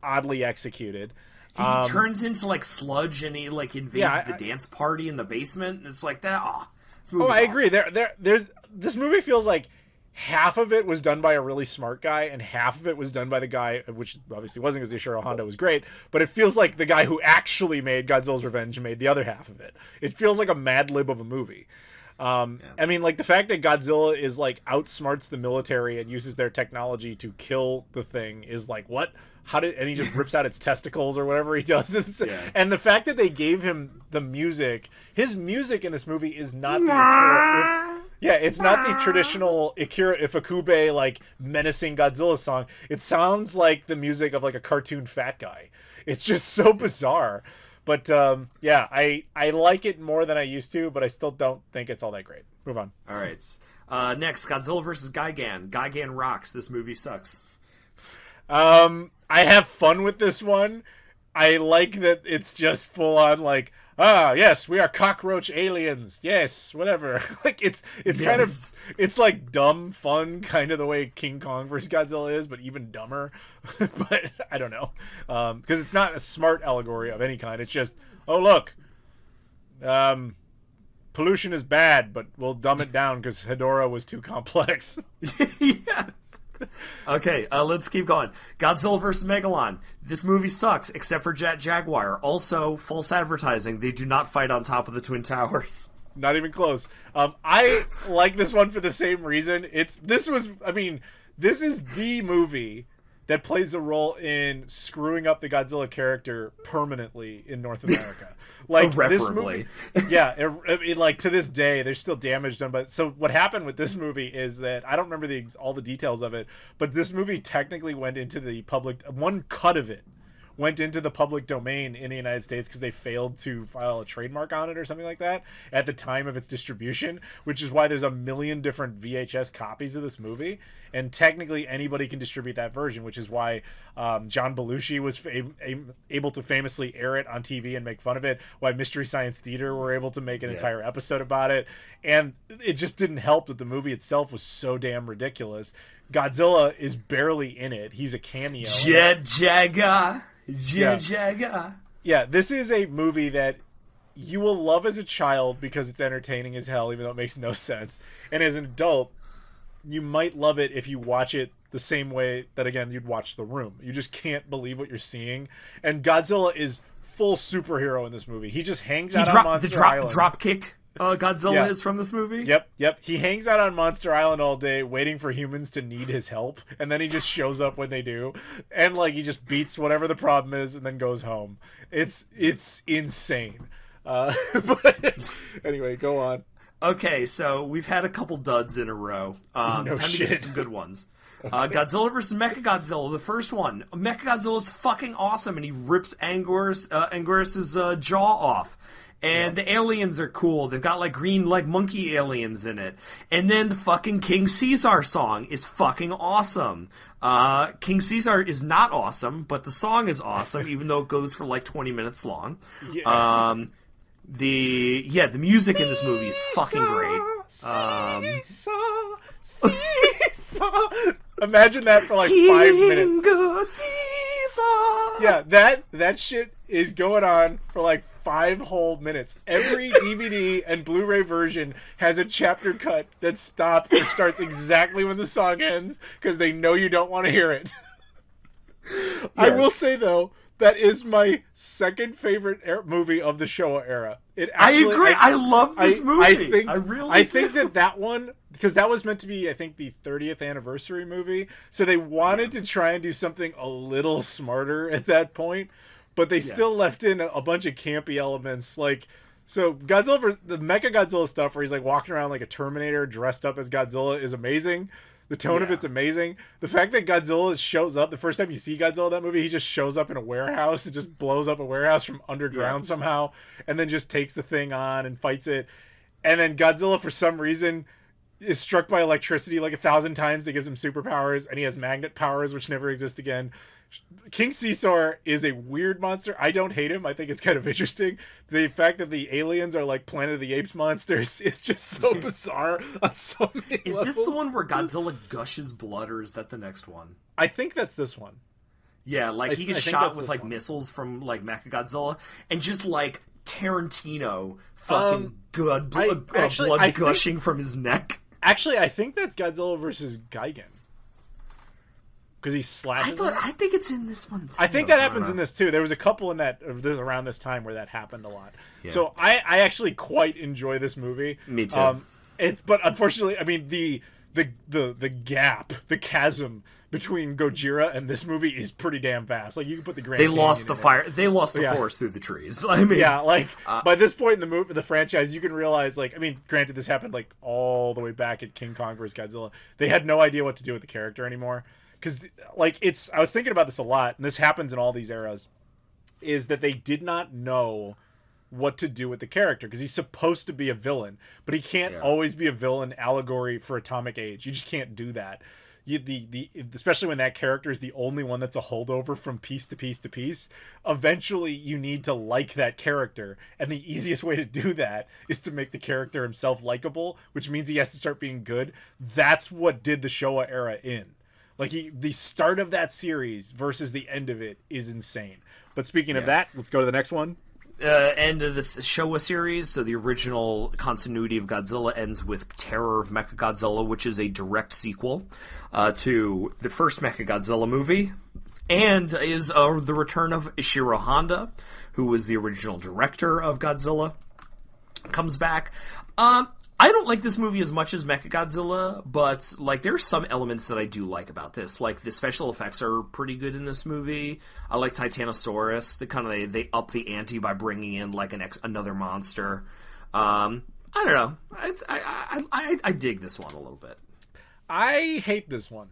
oddly executed. He turns into like sludge and he like invades the dance party in the basement. And it's like that. I agree. There's this movie feels like half of it was done by a really smart guy and half of it was done by the guy, which obviously wasn't because Ishiro Honda was great, but it feels like the guy who actually made Godzilla's Revenge made the other half of it. It feels like a Mad Lib of a movie. I mean, like, the fact that Godzilla is like outsmarts the military and uses their technology to kill the thing is like, what? And he just rips out its testicles or whatever he does. And the fact that they gave him the music, his music in this movie is not the Yeah, it's not the traditional Akira Ifukube like menacing Godzilla song. It sounds like the music of like a cartoon fat guy. It's just so bizarre. But yeah, I like it more than I used to, but I still don't think it's all that great. Move on. All right. Next, Godzilla vs. Gigan. Gigan rocks. This movie sucks. I have fun with this one. I like that it's just full on like, yes, we are cockroach aliens. Yes, whatever. Like it's Yes. kind of, it's like dumb fun, kind of the way King Kong vs. Godzilla is, but even dumber. But I don't know, because it's not a smart allegory of any kind. It's just, oh look, pollution is bad, but we'll dumb it down because Hedorah was too complex. Yeah. Okay, let's keep going. Godzilla vs. Megalon. This movie sucks, except for Jet Jaguar. Also, false advertising. They do not fight on top of the Twin Towers. Not even close. I like this one for the same reason. This is the movie that plays a role in screwing up the Godzilla character permanently in North America. Like this movie, yeah, it like to this day there's still damage done. But so what happened with this movie is that I don't remember all the details of it, but this movie technically went into the public. One cut of it went into the public domain in the United States because they failed to file a trademark on it or something like that at the time of its distribution, which is why there's a million different VHS copies of this movie. And technically anybody can distribute that version, which is why John Belushi was able to famously air it on TV and make fun of it, why Mystery Science Theater were able to make an entire episode about it. And it just didn't help that the movie itself was so damn ridiculous. Godzilla is barely in it. He's a cameo. Jet Jaguar. Jaga. Yeah, this is a movie that you will love as a child because it's entertaining as hell, even though it makes no sense. And as an adult, you might love it if you watch it the same way that, again, you'd watch The Room. You just can't believe what you're seeing. And Godzilla is full superhero in this movie. He just hangs out on Monster Island. Drop kick Godzilla is from this movie? Yep. He hangs out on Monster Island all day waiting for humans to need his help, and then he just shows up when they do. And like he just beats whatever the problem is and then goes home. It's insane. But anyway, go on. Okay, so we've had a couple duds in a row. Time to get some good ones. Okay. Godzilla vs. Mechagodzilla, the first one. Mechagodzilla is fucking awesome, and he rips Anguirus' jaw off. And the aliens are cool. They've got like green like monkey aliens in it. And then the fucking King Caesar song is fucking awesome. King Caesar is not awesome, but the song is awesome, even though it goes for like 20 minutes long. Yeah. The music in this movie is fucking great. Seesaw. Imagine that for like 5 minutes. Yeah, that shit is going on for like 5 whole minutes. Every DVD and Blu-ray version has a chapter cut that stops or starts exactly when the song ends because they know you don't want to hear it. Yes. I will say though, that is my second favorite movie of the Showa era. I agree. I love this movie. I think that one, because that was meant to be, I think, the 30th anniversary movie. So they wanted to try and do something a little smarter at that point, but they still left in a bunch of campy elements. Like, so Godzilla, the Mechagodzilla stuff where he's like walking around like a Terminator dressed up as Godzilla is amazing. The tone of it's amazing. The fact that Godzilla shows up, the first time you see Godzilla in that movie, he just shows up in a warehouse and just blows up a warehouse from underground somehow, and then just takes the thing on and fights it. And then Godzilla, for some reason, is struck by electricity like 1,000 times that gives him superpowers, and he has magnet powers, which never exist again. King Caesar is a weird monster. I don't hate him. I think it's kind of interesting. The fact that the aliens are like Planet of the Apes monsters is just so bizarre on so many levels. Is this the one where Godzilla gushes blood, or is that the next one? I think that's this one. Yeah, like he gets shot with like missiles from like Mechagodzilla, and just like Tarantino fucking blood gushing from his neck. Actually, I think that's Godzilla versus Gigan. Because he slashes him. I think it's in this one too. I think that happens in this too. There was a couple in around this time where that happened a lot. Yeah. So I actually quite enjoy this movie. Me too. But unfortunately, I mean, the the gap, the chasm between Gojira and this movie is pretty damn vast. Like, you can put the Grand They Canyon lost the in fire. it. They lost the forest through the trees. I mean, yeah, like by this point in the franchise, you can realize, like, I mean, granted, this happened like all the way back at King Kong vs. Godzilla. They had no idea what to do with the character anymore, because like I was thinking about this a lot, and this happens in all these eras, is that they did not know what to do with the character, because he's supposed to be a villain, but he can't always be a villain allegory for Atomic Age. You just can't do that. Especially when that character is the only one that's a holdover from piece to piece to piece, eventually you need to like that character, and the easiest way to do that is to make the character himself likable, which means he has to start being good. That's what did the Showa era in. Like, the start of that series versus the end of it is insane. But speaking of that, let's go to the next one. End of this Showa series. So the original continuity of Godzilla ends with Terror of Mechagodzilla, which is a direct sequel to the first Mechagodzilla movie, and is the return of Ishiro Honda, who was the original director of Godzilla, comes back. I don't like this movie as much as Mechagodzilla, but like there's some elements that I do like about this. Like the special effects are pretty good in this movie. I like Titanosaurus. They up the ante by bringing in like another monster. I don't know. I dig this one a little bit. I hate this one.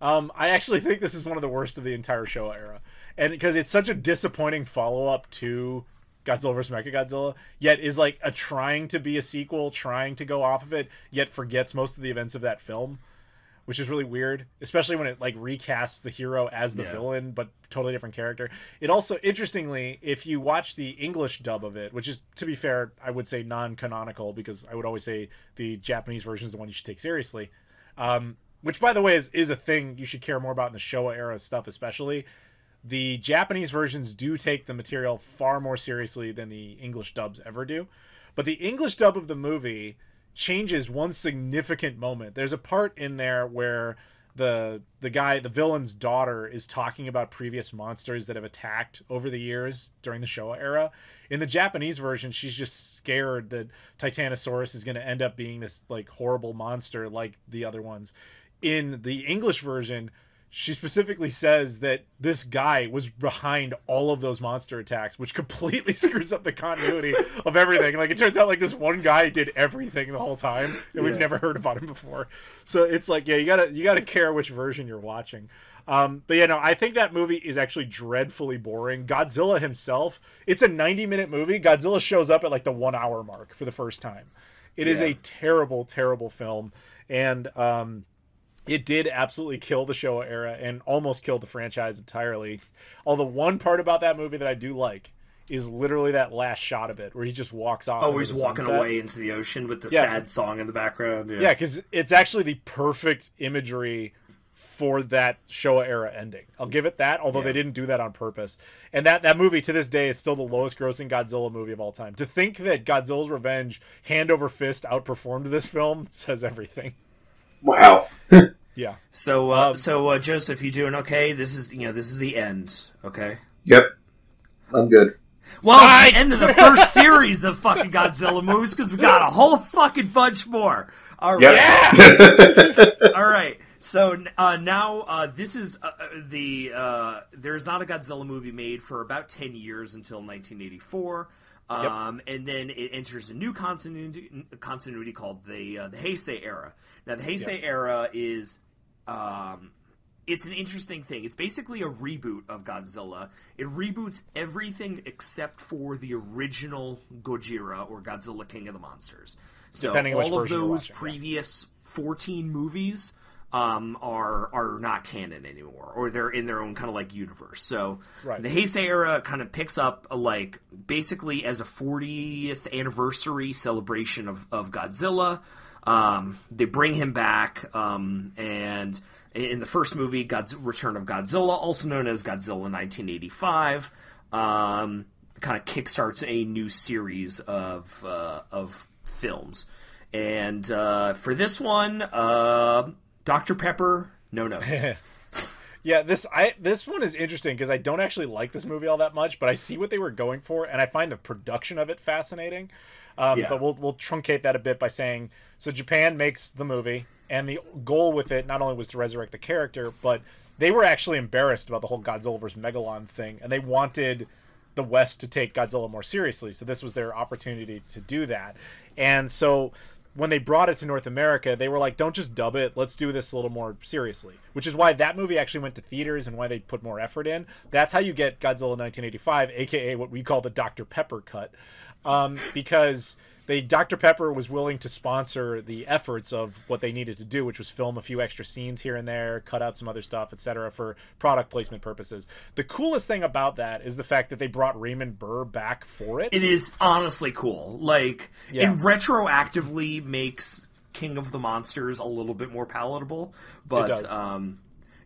I actually think this is one of the worst of the entire Showa era, and because it's such a disappointing follow up to Godzilla vs. Mechagodzilla, yet is like trying to be a sequel, trying to go off of it, yet forgets most of the events of that film, which is really weird, especially when it like recasts the hero as the villain, but totally different character. It also, interestingly, if you watch the English dub of it, which is, to be fair, I would say non-canonical, because I would always say the Japanese version is the one you should take seriously, which, by the way, is a thing you should care more about in the Showa era stuff, especially. The Japanese versions do take the material far more seriously than the English dubs ever do. But the English dub of the movie changes one significant moment. There's a part in there where the villain's daughter is talking about previous monsters that have attacked over the years during the Showa era. In the Japanese version, she's just scared that Titanosaurus is going to end up being this like horrible monster like the other ones. In the English version, she specifically says that this guy was behind all of those monster attacks, which completely screws up the continuity of everything. Like, it turns out like this one guy did everything the whole time, and we've never heard about him before. So it's like, you gotta care which version you're watching. But yeah, no, I think that movie is actually dreadfully boring. Godzilla himself, it's a 90-minute movie. Godzilla shows up at like the 1 hour mark for the first time. It is a terrible, terrible film, and it did absolutely kill the Showa era and almost killed the franchise entirely. Although one part about that movie that I do like is literally that last shot of it where he just walks off. Oh, he's walking away into the ocean with the sad song in the background. Yeah, because it's actually the perfect imagery for that Showa era ending. I'll give it that, although they didn't do that on purpose. And that movie to this day is still the lowest grossing Godzilla movie of all time. To think that Godzilla's Revenge hand over fist outperformed this film says everything. Wow. Yeah. So Joseph, you doing okay? This is the end. Okay. Yep. I'm good. Well, it's the end of the first series of fucking Godzilla movies, because we got a whole fucking bunch more. All right. Yep. All right. So now this is there's not a Godzilla movie made for about 10 years until 1984. And then it enters a new continuity called the Heisei era. Now, the Heisei era is it's an interesting thing. It's basically a reboot of Godzilla. It reboots everything except for the original Gojira, or Godzilla King of the Monsters. So all of those previous 14 movies are not canon anymore, or they're in their own kind of like universe. So the Heisei era kind of picks up like basically as a 40th anniversary celebration of Godzilla. They bring him back, and in the first movie, Return of Godzilla, also known as Godzilla 1985, kind of kickstarts a new series of films. And for this one, Dr. Pepper, no notes. Yeah, this one is interesting because I don't actually like this movie all that much, but I see what they were going for, and I find the production of it fascinating. But we'll truncate that a bit by saying, so Japan makes the movie, And the goal with it not only was to resurrect the character, but they were actually embarrassed about the whole Godzilla vs. Megalon thing, and they wanted the West to take Godzilla more seriously. So this was their opportunity to do that. And so when they brought it to North America, they were like, don't just dub it. Let's do this a little more seriously, which is why that movie actually went to theaters and why they put more effort in. That's how you get Godzilla 1985, aka what we call the Dr. Pepper cut, because Dr. Pepper was willing to sponsor the efforts of what they needed to do, which was film a few extra scenes here and there, cut out some other stuff, etc., for product placement purposes. The coolest thing about that is the fact that they brought Raymond Burr back for it. It is honestly cool. Like, it retroactively makes King of the Monsters a little bit more palatable, but it does.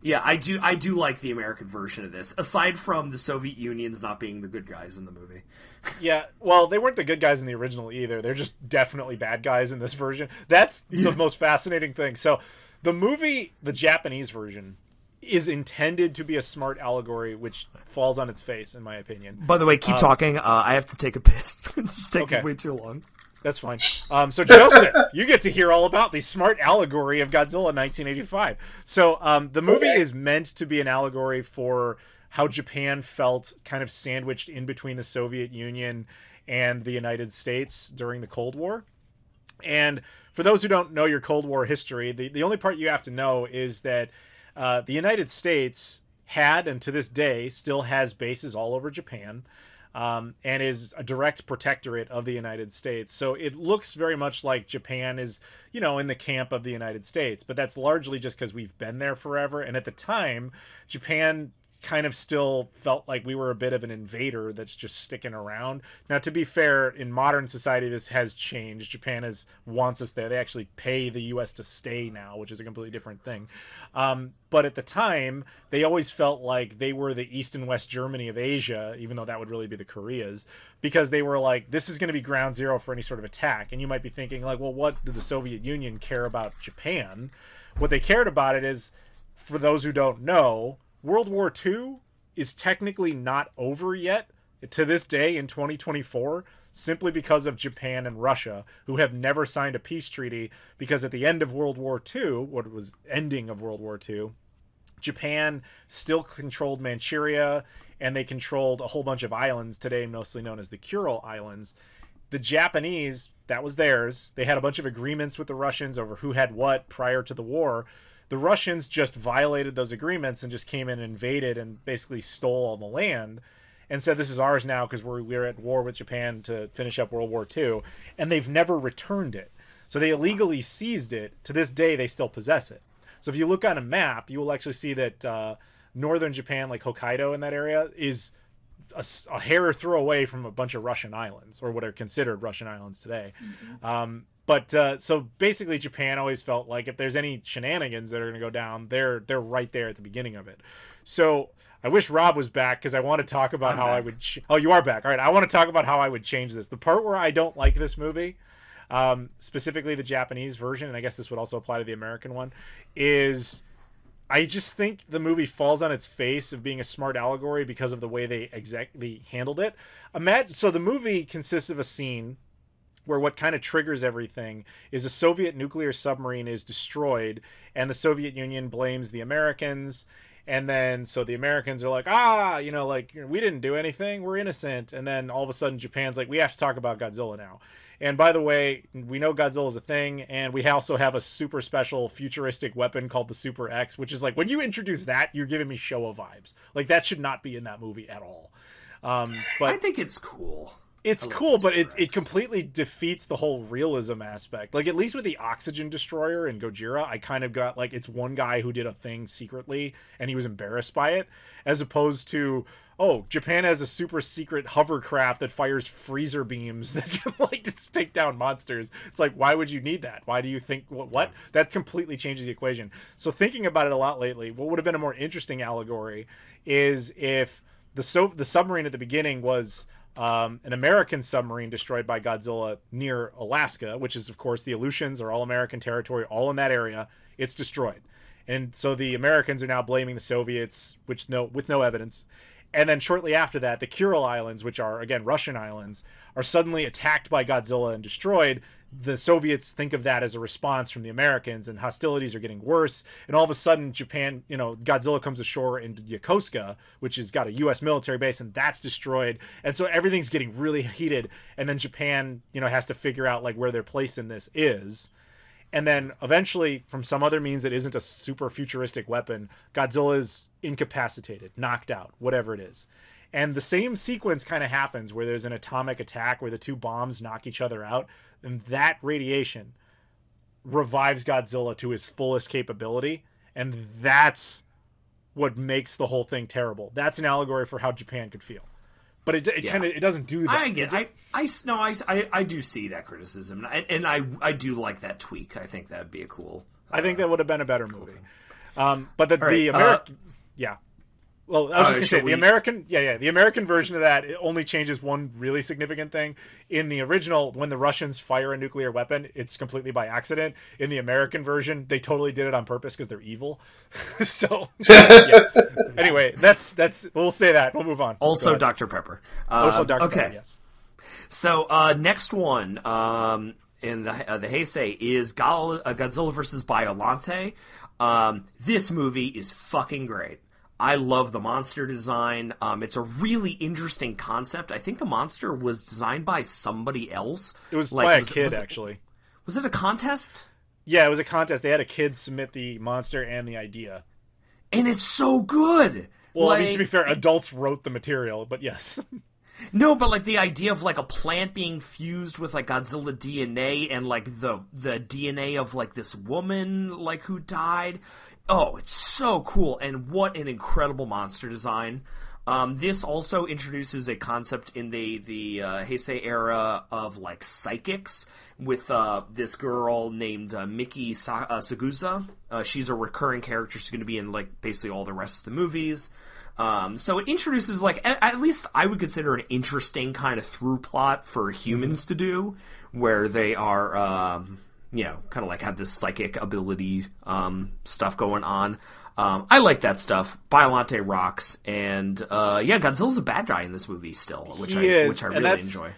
Yeah, I do like the American version of this, aside from the Soviet Union's not being the good guys in the movie. Yeah, well, they weren't the good guys in the original either. They're just definitely bad guys in this version. That's the most fascinating thing. So the movie, the Japanese version, is intended to be a smart allegory, which falls on its face, in my opinion. By the way, keep talking. I have to take a piss. This is taking way too long. That's fine. So, Joseph, you get to hear all about the smart allegory of Godzilla 1985. So, the movie is meant to be an allegory for how Japan felt kind of sandwiched in between the Soviet Union and the United States during the Cold War. And for those who don't know your Cold War history, the only part you have to know is that the United States had, and to this day, still has bases all over Japan. And is a direct protectorate of the United States. So it looks very much like Japan is, in the camp of the United States. But that's largely just because we've been there forever. And at the time, Japan kind of still felt like we were a bit of an invader that's just sticking around. Now, to be fair, in modern society, this has changed. Japan wants us there. They actually pay the U.S. to stay now, which is a completely different thing. But at the time, they always felt like they were the East and West Germany of Asia, even though that would really be the Koreas, because they were like, this is going to be ground zero for any sort of attack. And you might be thinking, like, well, what did the Soviet Union care about Japan? What they cared about it is, for those who don't know, World War II is technically not over yet to this day in 2024, simply because of Japan and Russia, who have never signed a peace treaty, because at the end of World War II, what was ending of World War II, Japan still controlled Manchuria, and they controlled a whole bunch of islands, today mostly known as the Kuril Islands. The Japanese, that was theirs. They had a bunch of agreements with the Russians over who had what prior to the war. The Russians just violated those agreements and just came in and invaded and basically stole all the land and said, this is ours now because we're at war with Japan to finish up World War II. And they've never returned it. So they illegally seized it. To this day, they still possess it. So if you look on a map, you will actually see that northern Japan, like Hokkaido in that area, is a hair throw away from a bunch of Russian islands, or what are considered Russian islands today. Mm-hmm. So basically Japan always felt like if there's any shenanigans that are going to go down, they're right there at the beginning of it. So I wish Rob was back, because I want to talk about how I would... Oh, you are back. All right. I want to talk about how I would change this. The part where I don't like this movie, specifically the Japanese version, and I guess this would also apply to the American one, is... I just think the movie falls on its face of being a smart allegory because of the way they handled it. So the movie consists of a scene where what kind of triggers everything is a Soviet nuclear submarine is destroyed, and the Soviet Union blames the Americans. And then, so the Americans are like, we didn't do anything. We're innocent. And then all of a sudden Japan's like, we have to talk about Godzilla now. And by the way, we know Godzilla is a thing, and we also have a super special futuristic weapon called the Super X, which is like, when you introduce that, you're giving me Showa vibes. Like, that should not be in that movie at all. But I think it's cool. It's cool, but it completely defeats the whole realism aspect. Like, at least with the Oxygen Destroyer and Gojira, I kind of got, like, it's one guy who did a thing secretly, and he was embarrassed by it, as opposed to... oh, Japan has a super secret hovercraft that fires freezer beams that can, like, just take down monsters. It's like, why would you need that? Why do you think, what? That completely changes the equation. So thinking about it a lot lately, what would have been a more interesting allegory is if the submarine at the beginning was an American submarine destroyed by Godzilla near Alaska, which is, of course, the Aleutians are all American territory, all in that area. It's destroyed. And so the Americans are now blaming the Soviets, with no evidence. And then shortly after that, the Kuril Islands, which are, again, Russian islands, are suddenly attacked by Godzilla and destroyed. the Soviets think of that as a response from the Americans, and hostilities are getting worse. And all of a sudden, Japan, Godzilla comes ashore in Yokosuka, which has got a U.S. military base, and that's destroyed. And so everything's getting really heated. And then Japan, has to figure out like where their place in this is. And then eventually, from some other means that isn't a super futuristic weapon, Godzilla is incapacitated, knocked out, whatever it is. And the same sequence kind of happens where there's an atomic attack where the two bombs knock each other out. And that radiation revives Godzilla to his fullest capability. And that's what makes the whole thing terrible. That's an allegory for how Japan could feel. But it doesn't do that. I do see that criticism, and I do like that tweak. I think that'd be a cool. I think that would have been a better movie. But the American, Well, I was just gonna say the American version of that, it only changes one really significant thing. In the original, when the Russians fire a nuclear weapon, it's completely by accident. In the American version, they totally did it on purpose because they're evil. So, anyway, that's we'll say that. We'll move on. Also, Dr. Pepper. Also, Dr. Pepper. Yes. So, next one in the Heisei is Godzilla versus Biollante. This movie is fucking great. I love the monster design. It's a really interesting concept. I think the monster was designed by somebody else. It was by a kid, actually. Was it a contest? Yeah, it was a contest. They had a kid submit the monster and the idea. And it's so good! Well, I mean, to be fair, adults wrote the material, but yes. No, but like the idea of like a plant being fused with like Godzilla DNA and like the DNA of like this woman like who died. Oh, it's so cool, and what an incredible monster design. This also introduces a concept in the Heisei era of, like, psychics, with this girl named Miki Sagusa. She's a recurring character. She's going to be in, like, basically all the rest of the movies. So it introduces, like, at least I would consider an interesting kind of through plot for humans to do, where they are... kind of like have this psychic ability stuff going on. I like that stuff. Biollante rocks, and Godzilla's a bad guy in this movie still, which I really enjoy.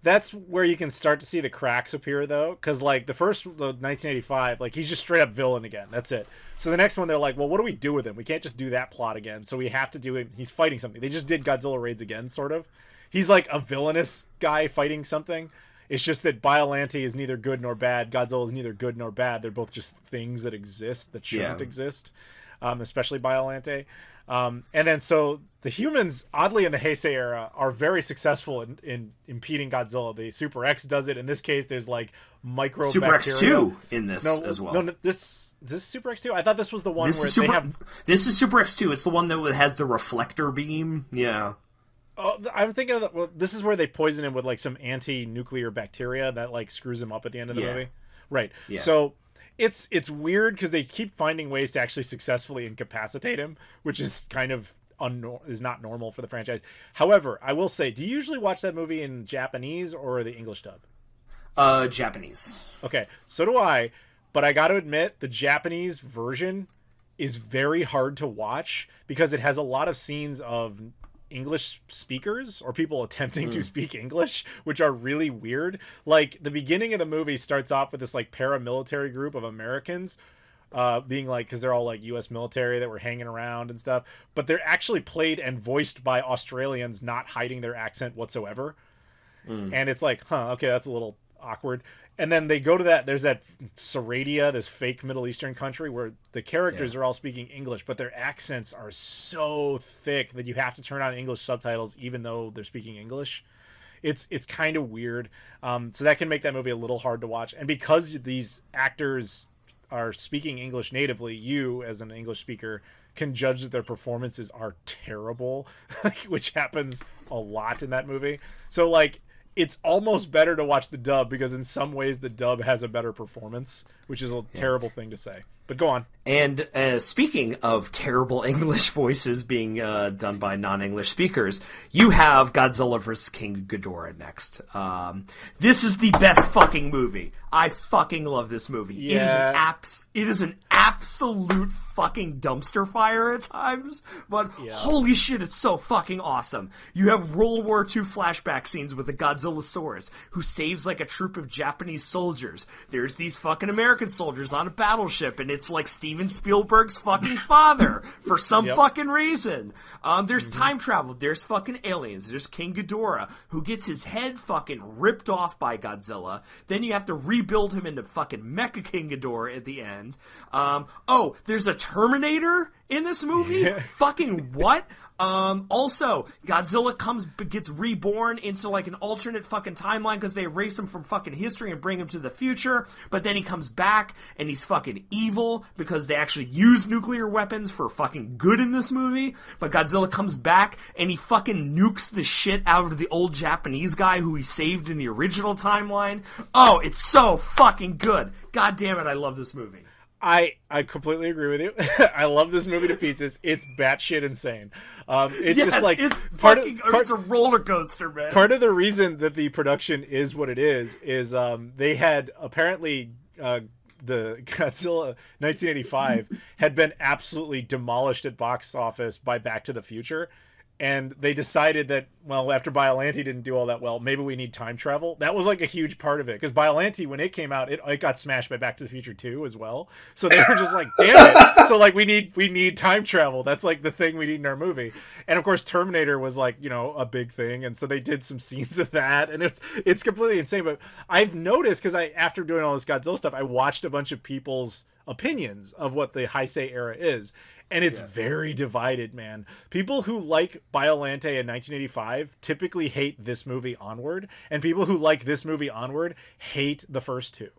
That's where you can start to see the cracks appear, though, because like the 1985, like he's just straight up villain again. That's it. So the next one, they're like, well, what do we do with him? We can't just do that plot again. So we have to do it. He's fighting something. They just did Godzilla Raids again, sort of. He's like a villainous guy fighting something. It's just that Biollante is neither good nor bad. Godzilla is neither good nor bad. They're both just things that exist that shouldn't exist, especially Biollante. And then so the humans, oddly in the Heisei era, are very successful in impeding Godzilla. The Super X does it. In this case, there's like microbacteria. Super X2 in this as well. No, is this Super X2? I thought this was the one This is Super X2. It's the one that has the reflector beam. Yeah. Oh, I'm thinking this is where they poison him with like some anti-nuclear bacteria that like screws him up at the end of the movie. Right. Yeah. So it's weird because they keep finding ways to actually successfully incapacitate him, which is kind of is not normal for the franchise. However, I will say, do you usually watch that movie in Japanese or the English dub? Japanese. Okay, so do I, but I got to admit the Japanese version is very hard to watch because it has a lot of scenes of English speakers or people attempting to speak English, which are really weird. Like the beginning of the movie starts off with this like paramilitary group of Americans being like, because they're all like U.S. military that were hanging around and stuff, but they're actually played and voiced by Australians not hiding their accent whatsoever. And it's like, okay, that's a little awkward. And then they go to there's that Saradia, this fake Middle Eastern country where the characters are all speaking English, but their accents are so thick that you have to turn on English subtitles even though they're speaking English. It's kind of weird. So that can make that movie a little hard to watch. And because these actors are speaking English natively, you, as an English speaker, can judge that their performances are terrible, which happens a lot in that movie. So, like, it's almost better to watch the dub because in some ways the dub has a better performance, which is a terrible thing to say. But go on. And speaking of terrible English voices being done by non-English speakers, you have Godzilla vs. King Ghidorah next. This is the best fucking movie. I fucking love this movie. Yeah. It is an absolute fucking dumpster fire at times, but holy shit, it's so fucking awesome. You have World War II flashback scenes with the Godzillasaurus, who saves like a troop of Japanese soldiers. There's these fucking American soldiers on a battleship, and it's like Steven Spielberg's fucking father for some fucking reason. There's time travel. There's fucking aliens. There's King Ghidorah, who gets his head fucking ripped off by Godzilla. Then you have to rebuild him into fucking Mecha King Ghidorah at the end. There's a Terminator in this movie? Fucking what? Also, Godzilla gets reborn into like an alternate fucking timeline because they erase him from fucking history and bring him to the future, but then he comes back and he's fucking evil because they actually use nuclear weapons for fucking good in this movie, but Godzilla comes back and he fucking nukes the shit out of the old Japanese guy who he saved in the original timeline. Oh, it's so fucking good. God damn it, I love this movie. I completely agree with you. I love this movie to pieces. It's batshit insane. It's just like it's a roller coaster, man. Part of the reason that the production is what it is they had apparently the Godzilla 1985 had been absolutely demolished at box office by Back to the Future. And they decided that, well, after Biollante didn't do all that well, maybe we need time travel. That was like a huge part of it. Because Biollante, when it came out, it got smashed by Back to the Future 2 as well. So they were just like, damn it. So like we need time travel. That's like the thing we need in our movie. And of course Terminator was like, a big thing. And so they did some scenes of that. And it's completely insane. But I've noticed, because after doing all this Godzilla stuff, I watched a bunch of people's opinions of what the Heisei era is. And it's very divided, man. People who like Biollante in 1985 typically hate this movie onward. And people who like this movie onward hate the first two.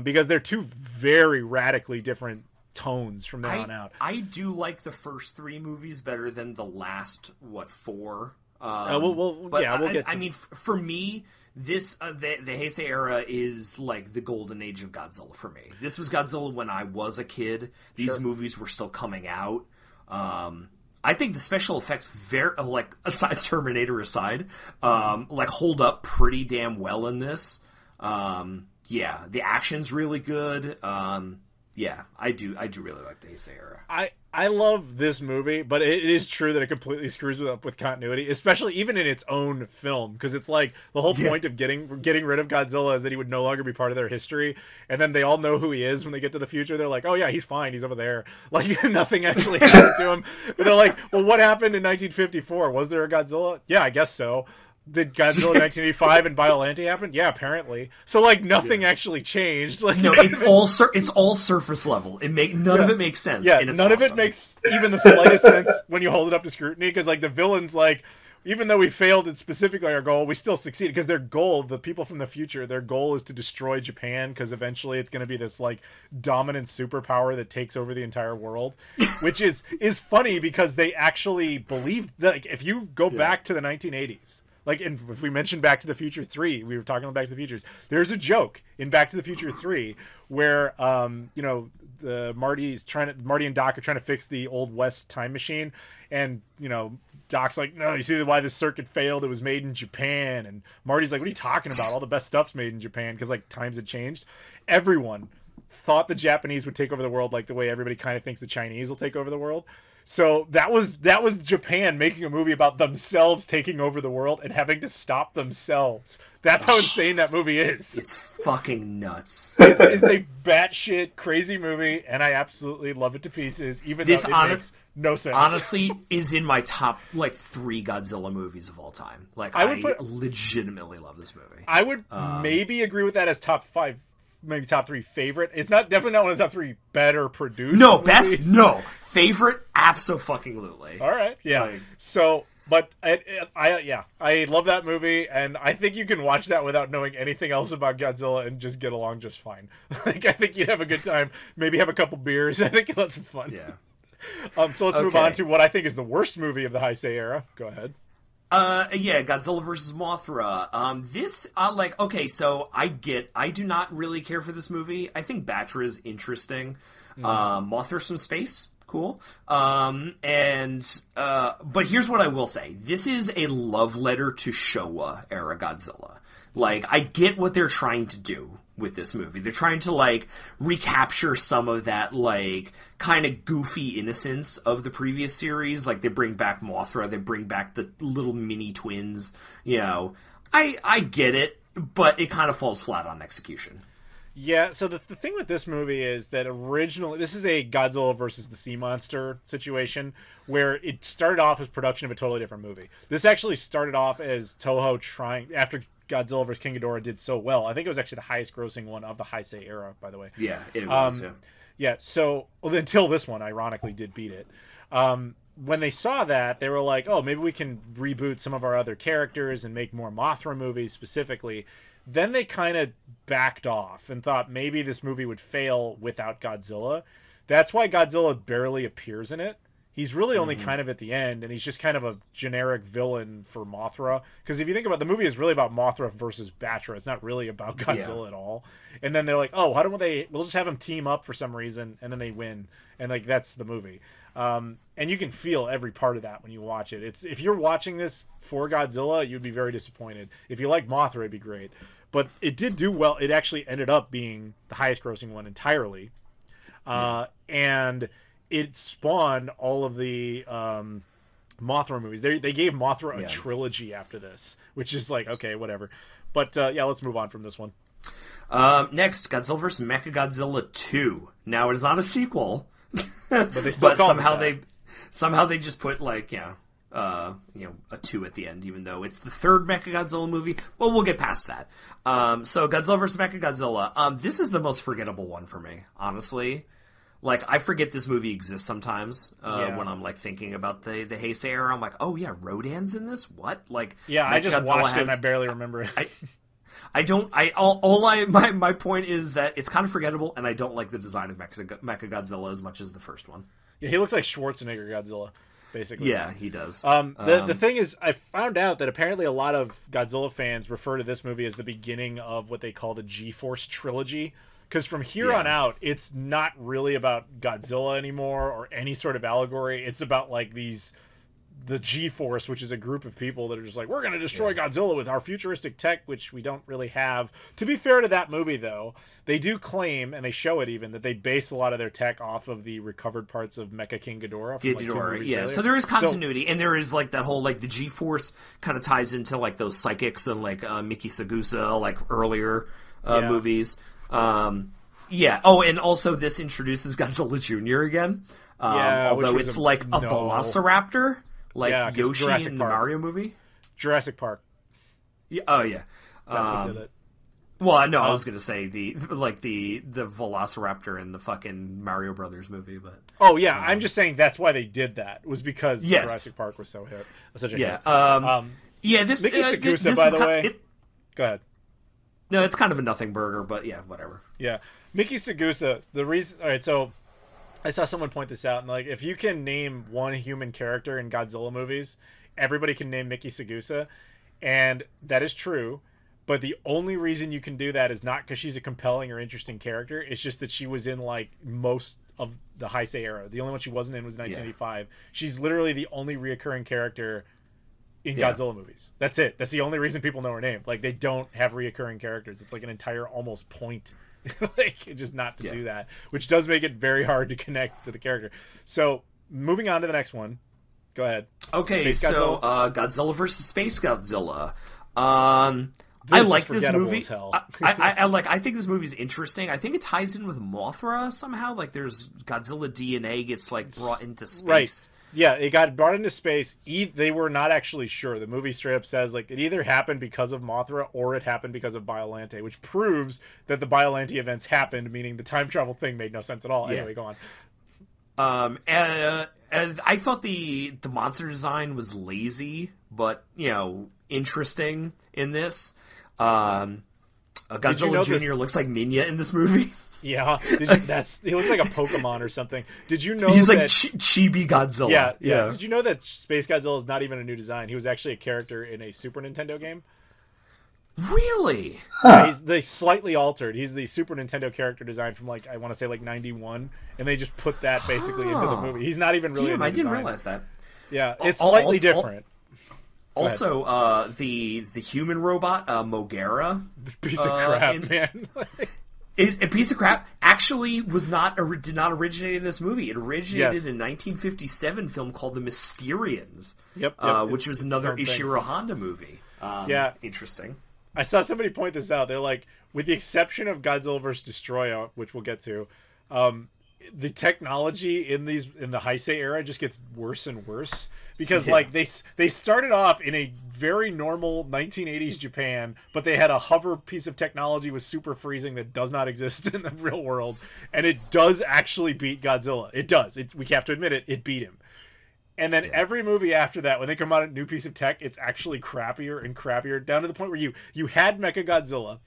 Because they're two very radically different tones from there on out. I do like the first three movies better than the last, four. We'll get to I mean, for me, this the Heisei era is like the golden age of Godzilla for me. This was Godzilla when I was a kid. These movies were still coming out. I think the special effects, aside Terminator aside, hold up pretty damn well in this. The action's really good. I do really like the Heisei era. I love this movie, but it is true that it completely screws it up with continuity, especially even in its own film, because it's like the whole point of getting rid of Godzilla is that he would no longer be part of their history, and then they all know who he is when they get to the future. They're like, oh yeah, he's fine, he's over there. Like nothing actually happened to him. But they're like, well, what happened in 1954? Was there a Godzilla? Yeah, I guess so. Did Godzilla 1985 and Biollante happen? Yeah, apparently. So like nothing actually changed. Like no, it's all surface level. None of it makes sense. Yeah, and it's none of it makes even the slightest sense when you hold it up to scrutiny. Because like the villains, like even though we failed at specifically our goal, we still succeeded because their goal, the people from the future, their goal is to destroy Japan because eventually it's going to be this like dominant superpower that takes over the entire world, which is funny because they actually believed that. Like, if you go back to the 1980s. Like, if we mentioned Back to the Future 3, we were talking about Back to the Futures. There's a joke in Back to the Future 3 where, Marty and Doc are trying to fix the Old West time machine. And, Doc's like, no, you see why this circuit failed? It was made in Japan. And Marty's like, what are you talking about? All the best stuff's made in Japan because, like, times had changed. Everyone thought the Japanese would take over the world like the way everybody kind of thinks the Chinese will take over the world. So that was Japan making a movie about themselves taking over the world and having to stop themselves. That's how insane that movie is. It's fucking nuts. It's a batshit crazy movie, and I absolutely love it to pieces, even though it makes no sense. Honestly, is in my top 3 Godzilla movies of all time. I legitimately love this movie. I would maybe agree with that as top 5. Maybe top 3 favorite. It's definitely not one of the top 3 better produced. No, movies. best. No, favorite. Abso-fucking-lutely. All right, yeah. But I love that movie, and I think you can watch that without knowing anything else about Godzilla and just get along just fine. I think you'd have a good time. Maybe have a couple beers. I think you'll have some fun. Yeah. So let's move on to what I think is the worst movie of the Heisei era. Go ahead. Yeah, Godzilla versus Mothra. This, okay, so I do not really care for this movie. I think Batra is interesting. Mothra's from space, cool. But here's what I will say. This is a love letter to Showa era Godzilla. Like, I get what they're trying to do with this movie. They're trying to, like, recapture some of that, like, kind of goofy innocence of the previous series. Like, they bring back Mothra, they bring back the little mini twins, you know. I get it, but it kind of falls flat on execution. Yeah, so the thing with this movie is that originally, this is a Godzilla versus the Sea Monster situation, where it started off as production of a totally different movie. This actually started off as Toho trying, after Godzilla vs. King Ghidorah did so well. I think it was actually the highest grossing one of the Heisei era, by the way. Yeah, it was. Yeah, so until this one, ironically, did beat it. When they saw that, they were like, oh, maybe we can reboot some of our other characters and make more Mothra movies specifically. Then they kind of backed off and thought maybe this movie would fail without Godzilla. That's why Godzilla barely appears in it. He's really only kind of at the end, and he's just kind of a generic villain for Mothra. Because if you think about it, the movie is really about Mothra versus Batra. It's not really about Godzilla at all. And then they're like, oh, we'll just have them team up for some reason, and then they win. And, like, that's the movie. And you can feel every part of that when you watch it. If you're watching this for Godzilla, you'd be very disappointed. If you like Mothra, it'd be great. But it did do well. It actually ended up being the highest grossing one entirely. And it spawned all of the Mothra movies. They gave Mothra a trilogy after this, which is like, okay, whatever. But let's move on from this one. Next, Godzilla vs. Mechagodzilla 2. Now, it is not a sequel, but they still but somehow they just put, like, a 2 at the end, even though it's the third Mechagodzilla movie. Well, we'll get past that. So Godzilla vs. Mechagodzilla. This is the most forgettable one for me, honestly. Like, I forget this movie exists sometimes when I'm, like, thinking about the Heisei era. I'm like, oh, yeah, Rodan's in this? What? Like, yeah, I just watched it and I barely remember it. My point is that it's kind of forgettable, and I don't like the design of Mechagodzilla as much as the first one. Yeah, he looks like Schwarzenegger Godzilla, basically. Yeah, he does. The thing is, I found out that apparently a lot of Godzilla fans refer to this movie as the beginning of what they call the G-Force trilogy. Because from here on out, it's not really about Godzilla anymore or any sort of allegory. It's about, like, the G-Force, which is a group of people that are just like, we're going to destroy Godzilla with our futuristic tech, which we don't really have. To be fair to that movie, though, they do claim, and they show it even, that they base a lot of their tech off of the recovered parts of Mecha King Ghidorah. From, like, Ghidorah, so there is continuity, and there is, like, that whole, like, the G-Force kind of ties into, like, those psychics and, like, Miki Sagusa, like, earlier movies. Oh, and also this introduces Godzilla Jr. again. Although it's like a Velociraptor, like Yoshi Jurassic in Park. the Mario movie. Jurassic Park. Yeah, oh yeah, that's what did it. Well, no, I was gonna say the Velociraptor in the fucking Mario Brothers movie, but I'm just saying that's why they did that, was because Jurassic Park was so such a hit. This Miki Sagusa, by the way. Go ahead. No, it's kind of a nothing burger, but yeah, whatever. Yeah. Miki Sagusa, the reason... All right, so I saw someone point this out, and, like, if you can name one human character in Godzilla movies, everybody can name Miki Sagusa, and that is true, but the only reason you can do that is not because she's a compelling or interesting character, it's just that she was in, like, most of the Heisei era. The only one she wasn't in was 1985. She's literally the only reoccurring character in Godzilla movies. That's it. That's the only reason people know her name. Like, they don't have reoccurring characters. It's like an entire almost point, like, just not to do that, which does make it very hard to connect to the character. So, moving on to the next one. Go ahead. Okay, so Godzilla versus Space Godzilla. I like this movie. As hell. I think this movie's interesting. I think it ties in with Mothra somehow. Like, there's Godzilla DNA gets, like, brought into space. Right. Yeah, it got brought into space. They were not actually sure. The movie straight up says, like, it either happened because of Mothra or it happened because of Biollante, which proves that the Biollante events happened, meaning the time travel thing made no sense at all. Anyway, go on. And I thought the monster design was lazy, but, interesting in this. Godzilla Jr. looks like Minya in this movie. Yeah, he looks like a Pokemon or something. Did you know he's that, like Chibi Godzilla? Yeah. Did you know that Space Godzilla is not even a new design? He was actually a character in a Super Nintendo game. Really? Yeah, he's slightly altered. He's the Super Nintendo character design from I want to say 91, and they just put that basically into the movie. He's not even really a new I didn't design. realize that. Yeah, it's slightly different. Also, the human robot Mogera, This piece of crap, man. is a piece of crap. Actually, did not originate in this movie. It originated in 1957 film called The Mysterians. Which was another Ishiro Honda movie. Interesting. I saw somebody point this out. They're like, with the exception of Godzilla vs. Destroyer, which we'll get to, the technology in the Heisei era just gets worse and worse because they started off in a very normal 1980s Japan, but they had a hover piece of technology with super freezing that does not exist in the real world, and it does actually beat Godzilla. It does. We have to admit it beat him. And then every movie after that, when they come out with a new piece of tech, it's actually crappier and crappier, down to the point where you had Mechagodzilla,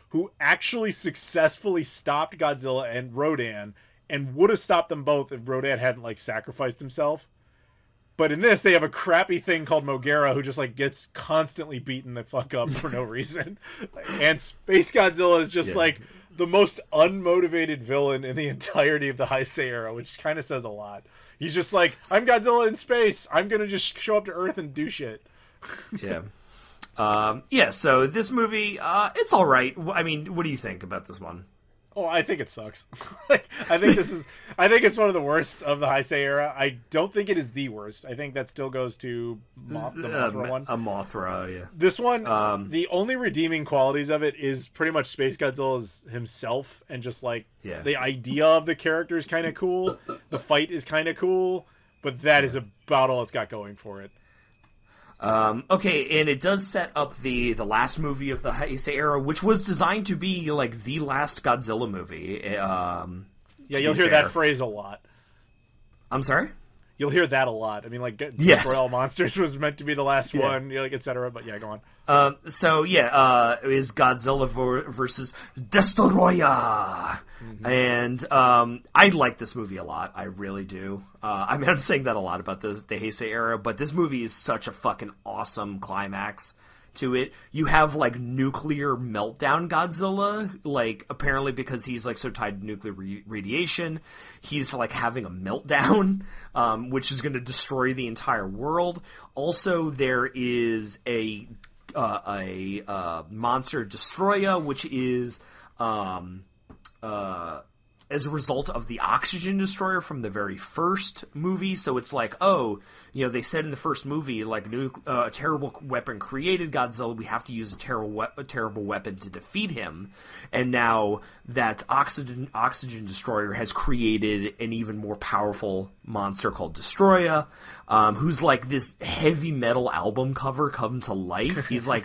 who actually successfully stopped Godzilla and Rodan, and would have stopped them both if Rodan hadn't sacrificed himself. But in this, they have a crappy thing called Mogera who just gets constantly beaten the fuck up for no reason. And Space Godzilla is just the most unmotivated villain in the entirety of the Heisei era, which kind of says a lot. He's just like, I'm Godzilla in space. I'm going to just show up to Earth and do shit. So this movie, it's all right. I mean, what do you think about this one? Oh, I think it sucks. I think it's one of the worst of the Heisei era. I don't think it is the worst. I think that still goes to the Mothra one. Mothra, yeah. This one, the only redeeming qualities of it is pretty much Space Godzilla himself, and just the idea of the character is kind of cool. The fight is kind of cool, but that is about all it's got going for it. Okay, and it does set up the last movie of the Heisei era, which was designed to be the last Godzilla movie. You'll hear that phrase a lot. I'm sorry? You'll hear that a lot. I mean, Destroy All Monsters was meant to be the last one, etc. But go on. Is Godzilla versus Destroyer. Mm-hmm. And I like this movie a lot. I really do. I mean, I'm saying that a lot about the Heisei era, but this movie is such a fucking awesome climax to it. You have nuclear meltdown Godzilla, apparently because he's so tied to nuclear radiation, he's having a meltdown, which is going to destroy the entire world. Also, there is a monster Destroyer, which is as a result of the oxygen destroyer from the very first movie. So it's they said in the first movie, a terrible weapon created Godzilla. We have to use a terrible weapon to defeat him. And now that oxygen destroyer has created an even more powerful monster called Destroyer, who's this heavy metal album cover come to life. He's a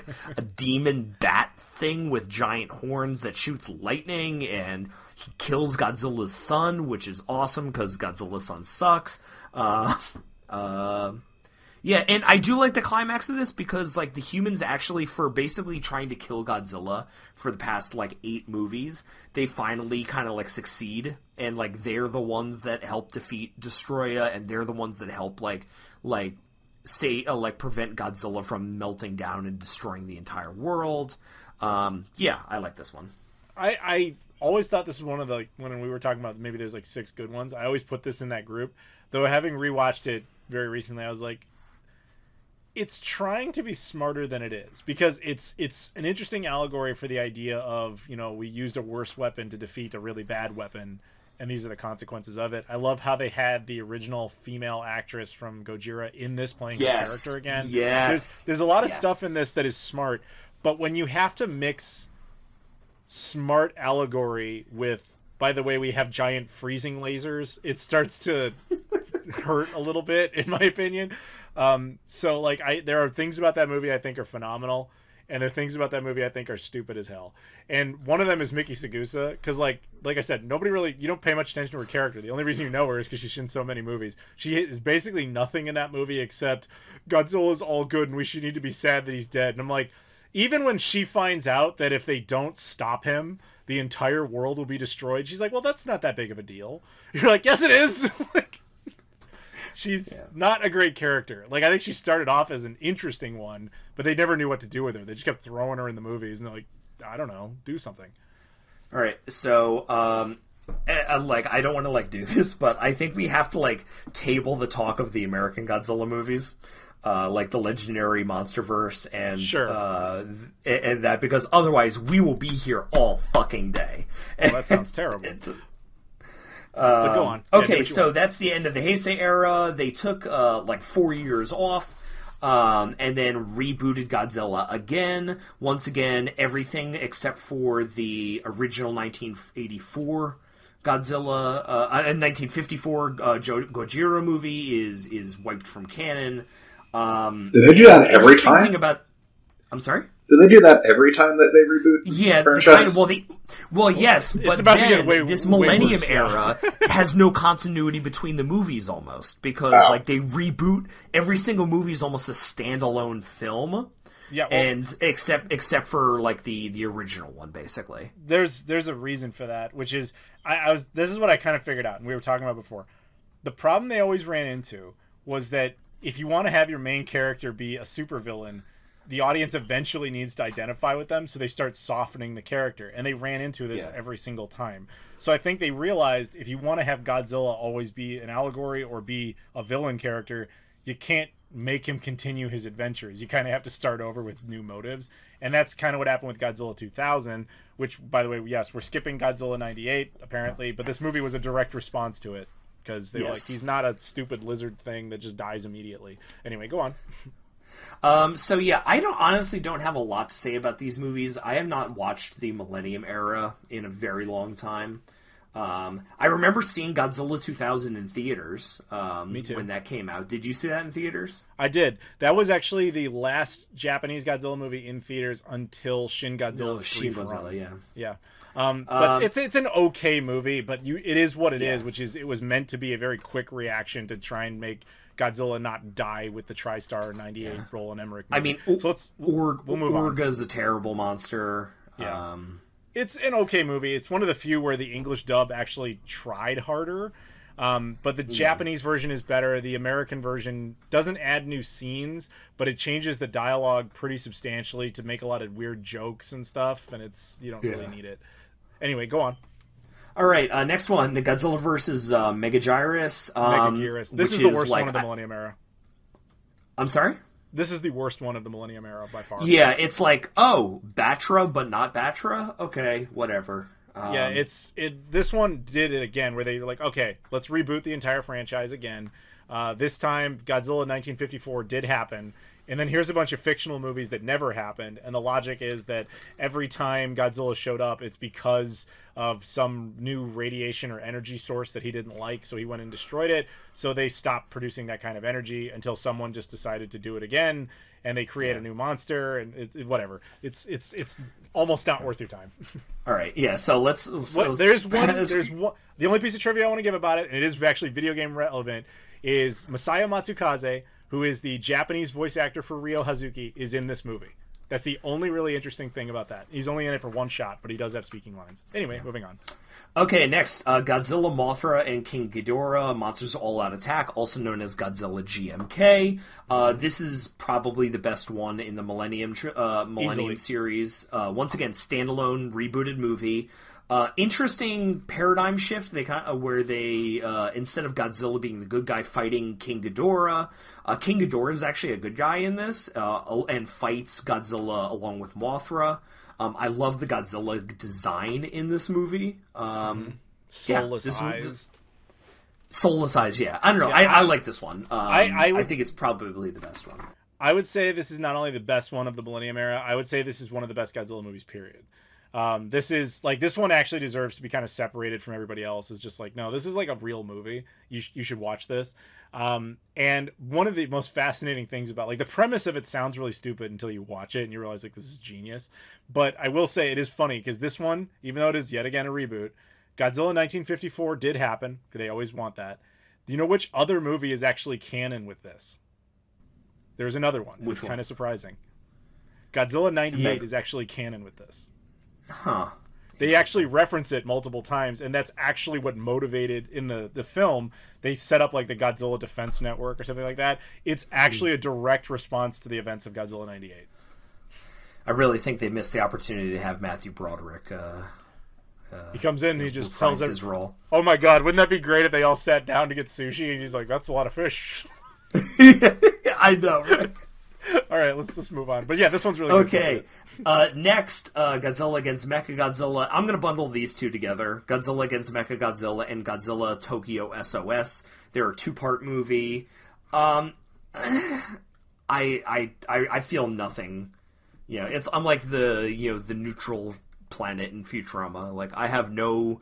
demon bat thing with giant horns that shoots lightning, and he kills Godzilla's son, which is awesome because Godzilla's son sucks. And I do like the climax of this because the humans actually, for basically trying to kill Godzilla for the past 8 movies, they finally kind of succeed, and they're the ones that help defeat Destroyer, and they're the ones that help prevent Godzilla from melting down and destroying the entire world. I like this one. I always thought this was one of when we were talking about maybe there's 6 good ones, I always put this in that group. Though having rewatched it very recently, I was it's trying to be smarter than it is, because it's an interesting allegory for the idea of, we used a worse weapon to defeat a really bad weapon, and these are the consequences of it. I love how they had the original female actress from Gojira in this playing her character again. Yes. There's a lot of stuff in this that is smart, but when you have to mix smart allegory with, by the way, we have giant freezing lasers, it starts to hurt a little bit, in my opinion. There are things about that movie I think are phenomenal, and there are things about that movie I think are stupid as hell. And one of them is Miki Sagusa, because like I said, you don't pay much attention to her character. The only reason you know her is because she's in so many movies. She is basically nothing in that movie except Godzilla's all good and we should need to be sad that he's dead. And I'm even when she finds out that if they don't stop him, the entire world will be destroyed. She's like, well, that's not that big of a deal. You're like, yes, it is. Like, she's not a great character. Like, I think she started off as an interesting one, but they never knew what to do with her. They just kept throwing her in the movies, and they're like, I don't know, do something. All right, so like, I don't want to like do this, but I think we have to like table the talk of the American Godzilla movies, like the legendary MonsterVerse and and that, because otherwise we will be here all fucking day. Well, that sounds terrible. But go on. Okay, so that's the end of the Heisei era. They took like 4 years off. And then rebooted Godzilla again. Once again, everything except for the original 1984 Godzilla, 1954 Gojira movie is wiped from canon. Do they do that every time? I'm sorry? Do they do that every time that they reboot? Yeah, franchise? Yes, but it's about then to get way, this way Millennium worse, era has no continuity between the movies almost, because like they reboot every single movie is almost a standalone film. Yeah, and except for like the original one, basically. There's a reason for that, which is this is what I kind of figured out, and we were talking about before. The problem they always ran into was that if you want to have your main character be a supervillain, the audience eventually needs to identify with them, so they start softening the character, and they ran into this every single time. So I think they realized if you want to have Godzilla always be an allegory or be a villain character, you can't make him continue his adventures. You kind of have to start over with new motives, and that's kind of what happened with Godzilla 2000, which, by the way, yes, we're skipping Godzilla 98, apparently, but this movie was a direct response to it, because they were like, he's not a stupid lizard thing that just dies immediately. Anyway, go on. So yeah, I honestly don't have a lot to say about these movies. I have not watched the Millennium era in a very long time. I remember seeing Godzilla 2000 in theaters. Me too. When that came out. Did you see that in theaters? I did. That was actually the last Japanese Godzilla movie in theaters until Shin Godzilla's brief run. Yeah. But it's an okay movie, but it is what it is, which is it was meant to be a very quick reaction to try and make Godzilla not die with the TriStar 98 Roland Emmerich movie. I mean, so we'll move on. Orga's a terrible monster. Yeah. It's an okay movie. It's one of the few where the English dub actually tried harder. But the Japanese version is better. The American version doesn't add new scenes, but it changes the dialogue pretty substantially to make a lot of weird jokes and stuff, and you don't really need it. Anyway, go on. All right, next one, the Godzilla versus Megagyrus. Megagyrus. This is the worst one of the Millennium era. I'm sorry? This is the worst one of the Millennium era by far. Yeah, it's like, oh, Batra, but not Batra? Okay, whatever. This one did it again, where they were like, okay, let's reboot the entire franchise again. This time, Godzilla 1954 did happen. And then here's a bunch of fictional movies that never happened. And the logic is that every time Godzilla showed up, it's because of some new radiation or energy source that he didn't like. So he went and destroyed it. So they stopped producing that kind of energy until someone just decided to do it again. And they create a new monster. And whatever. It's almost not worth your time. All right. Yeah. So let's there's one. The only piece of trivia I want to give about it, and it is actually video game relevant, is Masaya Matsukaze, who is the Japanese voice actor for Ryo Hazuki, is in this movie. That's the only really interesting thing about that. He's only in it for one shot, but he does have speaking lines. Anyway, moving on. Okay, next. Godzilla, Mothra, and King Ghidorah, Monsters All Out Attack, also known as Godzilla GMK. This is probably the best one in the Millennium series. Once again, standalone, rebooted movie. Interesting paradigm shift. Where they instead of Godzilla being the good guy fighting King Ghidorah, King Ghidorah is actually a good guy in this and fights Godzilla along with Mothra. I love the Godzilla design in this movie. Soulless eyes. Soulless eyes. Yeah, I don't know. Yeah, I like this one. I think it's probably the best one. I would say this is not only the best one of the Millennium era. I would say this is one of the best Godzilla movies. Period. This one actually deserves to be kind of separated from everybody else. It's just like, no, this is like a real movie. You should watch this. And one of the most fascinating things about, like, the premise of it sounds really stupid until you watch it and you realize, like, this is genius. But I will say it is funny because this one, even though it is yet again a reboot, Godzilla 1954 did happen. They always want that. Do you know which other movie is actually canon with this? There's another one. It's kind of surprising. Godzilla 98 is actually canon with this. Huh. They actually reference it multiple times, and that's actually what motivated in the film. They set up like the Godzilla Defense Network or something like that. It's actually a direct response to the events of Godzilla 98. I really think they missed the opportunity to have Matthew Broderick. He comes in and he just tells his role. Oh my god, wouldn't that be great if they all sat down to get sushi? And he's like, that's a lot of fish. I know, right? All right, let's just move on. But yeah, this one's really good. Okay. Next, Godzilla against Mechagodzilla. I'm going to bundle these two together. Godzilla against Mechagodzilla and Godzilla Tokyo SOS. They're a 2-part movie. I feel nothing. You know, I'm like the neutral planet in Futurama. Like, I have no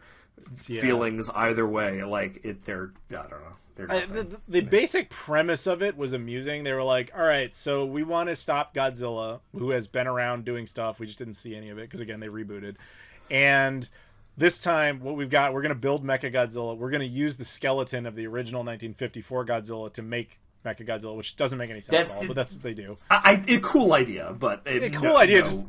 feelings either way. Like, I don't know. The basic premise of it was amusing. They were like, all right, so we want to stop Godzilla, who has been around doing stuff. We just didn't see any of it because, again, they rebooted. And this time, what we've got, we're going to build Mechagodzilla. We're going to use the skeleton of the original 1954 Godzilla to make Mechagodzilla, which doesn't make any sense at all, but that's what they do. A cool idea, but...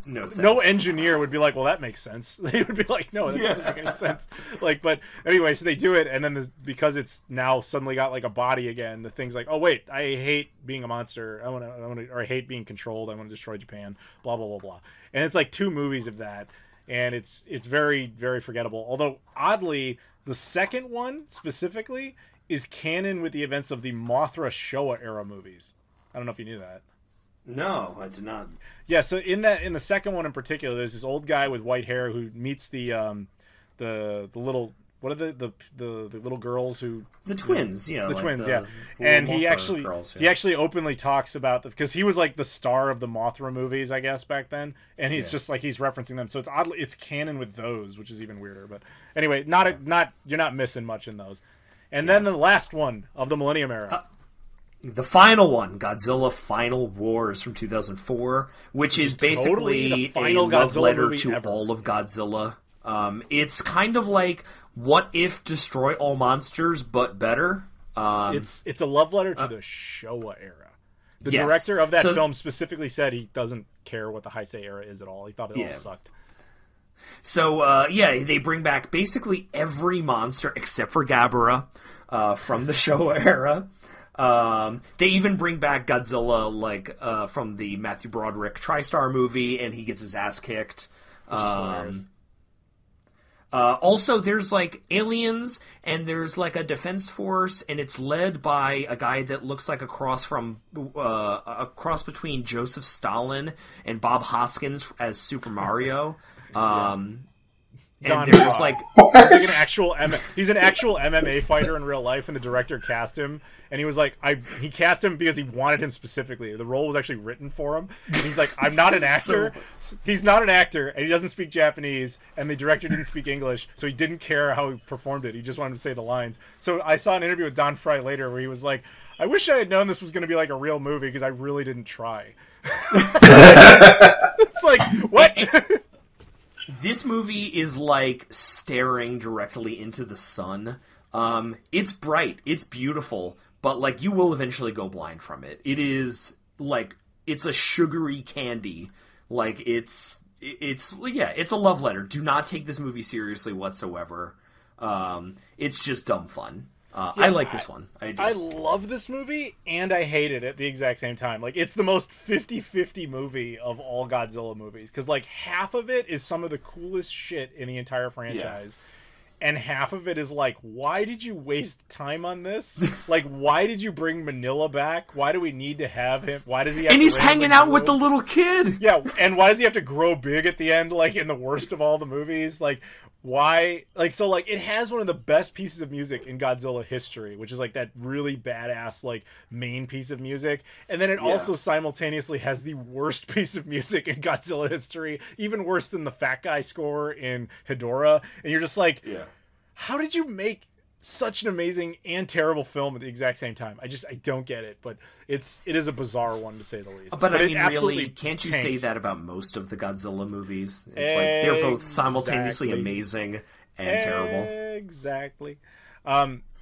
No engineer would be like, well, that makes sense. They would be like, no, that doesn't make any sense. Like, but anyway, so they do it, and then because it's now suddenly got like a body again, the thing's like, oh wait, I hate being a monster. I hate being controlled. I want to destroy Japan. Blah blah blah blah. And it's like 2 movies of that, and it's very very forgettable. Although oddly, the second one specifically is canon with the events of the Mothra Showa era movies. I don't know if you knew that. No, I did not. Yeah, so in the second one in particular, there's this old guy with white hair who meets the little, what are the little girls who, the twins, twins, yeah. And he actually openly talks about because he was like the star of the Mothra movies, I guess, back then, and he's just like he's referencing them. So it's canon with those, which is even weirder. But anyway, you're not missing much in those. And then the last one of the Millennium Era. The final one, Godzilla Final Wars from 2004, which is basically totally the final a love Godzilla letter movie to ever. all of Godzilla. It's kind of like What If Destroy All Monsters, but better. It's a love letter to the Showa era. The director of that film specifically said he doesn't care what the Heisei era is at all. He thought it all sucked. So, they bring back basically every monster except for Gabara from the Showa era. They even bring back Godzilla, from the Matthew Broderick TriStar movie, and he gets his ass kicked. Which is hilarious. Also, there's, aliens, and there's, a defense force, and it's led by a guy that looks like a cross between Joseph Stalin and Bob Hoskins as Super Mario. And there's he's an actual MMA fighter in real life, and the director cast him, and he was like, he cast him because he wanted him specifically. The role was actually written for him, and he's like, I'm not an actor. He's not an actor, and he doesn't speak Japanese, and the director didn't speak English, so he didn't care how he performed it. He just wanted to say the lines. So I saw an interview with Don Fry later where he was like, I wish I had known this was going to be like a real movie because I really didn't try. It's like, what? This movie is like staring directly into the sun. It's bright, it's beautiful, but you will eventually go blind from it. It is it's a sugary candy. It's a love letter. Do not take this movie seriously whatsoever. It's just dumb fun. I like this one. I love this movie, and I hate it at the exact same time. It's the most 50-50 movie of all Godzilla movies. Because, half of it is some of the coolest shit in the entire franchise. Yeah. And half of it is why did you waste time on this? Why did you bring Manila back? Why do we need to have him? Why does he have and he's hanging out with the little kid! Yeah, and why does he have to grow big at the end, in the worst of all the movies? Why? It has one of the best pieces of music in Godzilla history, which is that really badass main piece of music, and then it also simultaneously has the worst piece of music in Godzilla history, even worse than the Fat Guy score in Hedorah. And you're just how did you make such an amazing and terrible film at the exact same time? I don't get it, but it is a bizarre one to say the least. But I mean, really, can't you say that about most of the Godzilla movies? It's they're both simultaneously amazing and terrible. Exactly.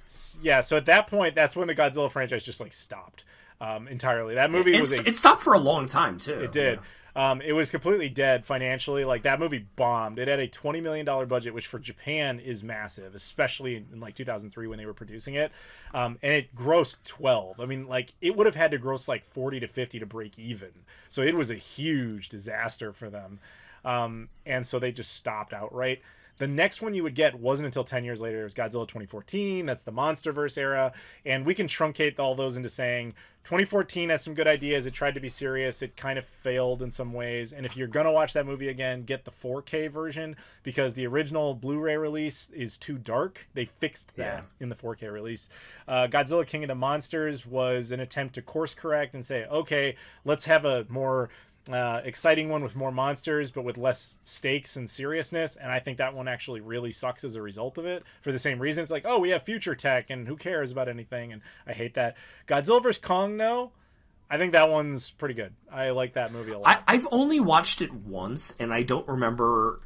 So at that point, that's when the Godzilla franchise just stopped entirely. That movie it stopped for a long time too. It did. It was completely dead financially. Like, that movie bombed. It had a $20 million budget, which for Japan is massive, especially in like 2003 when they were producing it. And it grossed 12. I mean, like, it would have had to gross like 40 to 50 to break even. So it was a huge disaster for them. And so they just stopped outright. The next one you would get wasn't until 10 years later. It was Godzilla 2014. That's the MonsterVerse era. And we can truncate all those into saying 2014 has some good ideas. It tried to be serious. It kind of failed in some ways. And if you're going to watch that movie again, get the 4K version, because the original Blu-ray release is too dark. They fixed that in the 4K release. Godzilla King of the Monsters was an attempt to course correct and say, okay, let's have a more exciting one with more monsters but with less stakes and seriousness, and I think that one actually really sucks as a result of it, for the same reason. It's like, oh, we have future tech and who cares about anything, and I hate that. Godzilla vs. Kong, though, I think that one's pretty good. I like that movie a lot. I've only watched it once, and I don't remember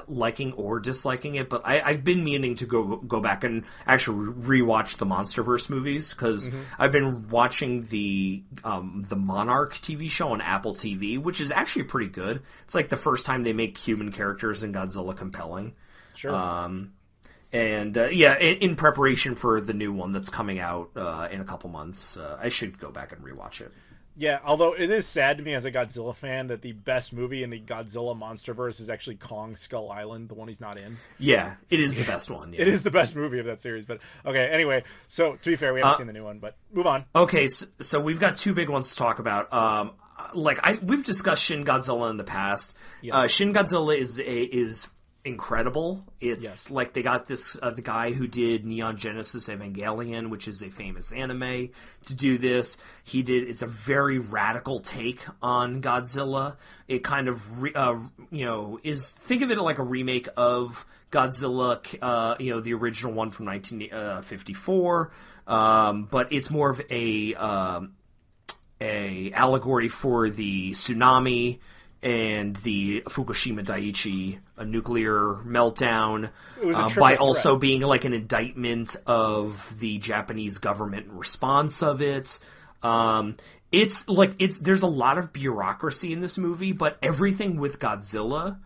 liking or disliking it, but I've been meaning to go back and actually rewatch the MonsterVerse movies, because I've been watching the Monarch TV show on Apple TV, which is actually pretty good. It's like the first time they make human characters in Godzilla compelling. Sure. In preparation for the new one that's coming out in a couple months, I should go back and rewatch it. Yeah, although it is sad to me as a Godzilla fan that the best movie in the Godzilla MonsterVerse is actually Kong Skull Island, the one he's not in. Yeah, it is the best one. Yeah. It is the best movie of that series. But okay, anyway, so to be fair, we haven't seen the new one, but move on. Okay, so we've got two big ones to talk about. We've discussed Shin Godzilla in the past. Yes. Shin Godzilla is incredible. It's like they got this the guy who did Neon Genesis Evangelion, which is a famous anime, to do this. It's a very radical take on Godzilla. It kind of think of it like a remake of Godzilla, the original one from 1954, but it's more of a allegory for the tsunami and the Fukushima Daiichi, a nuclear meltdown, by also being like an indictment of the Japanese government response of it. There's a lot of bureaucracy in this movie, but everything with Godzilla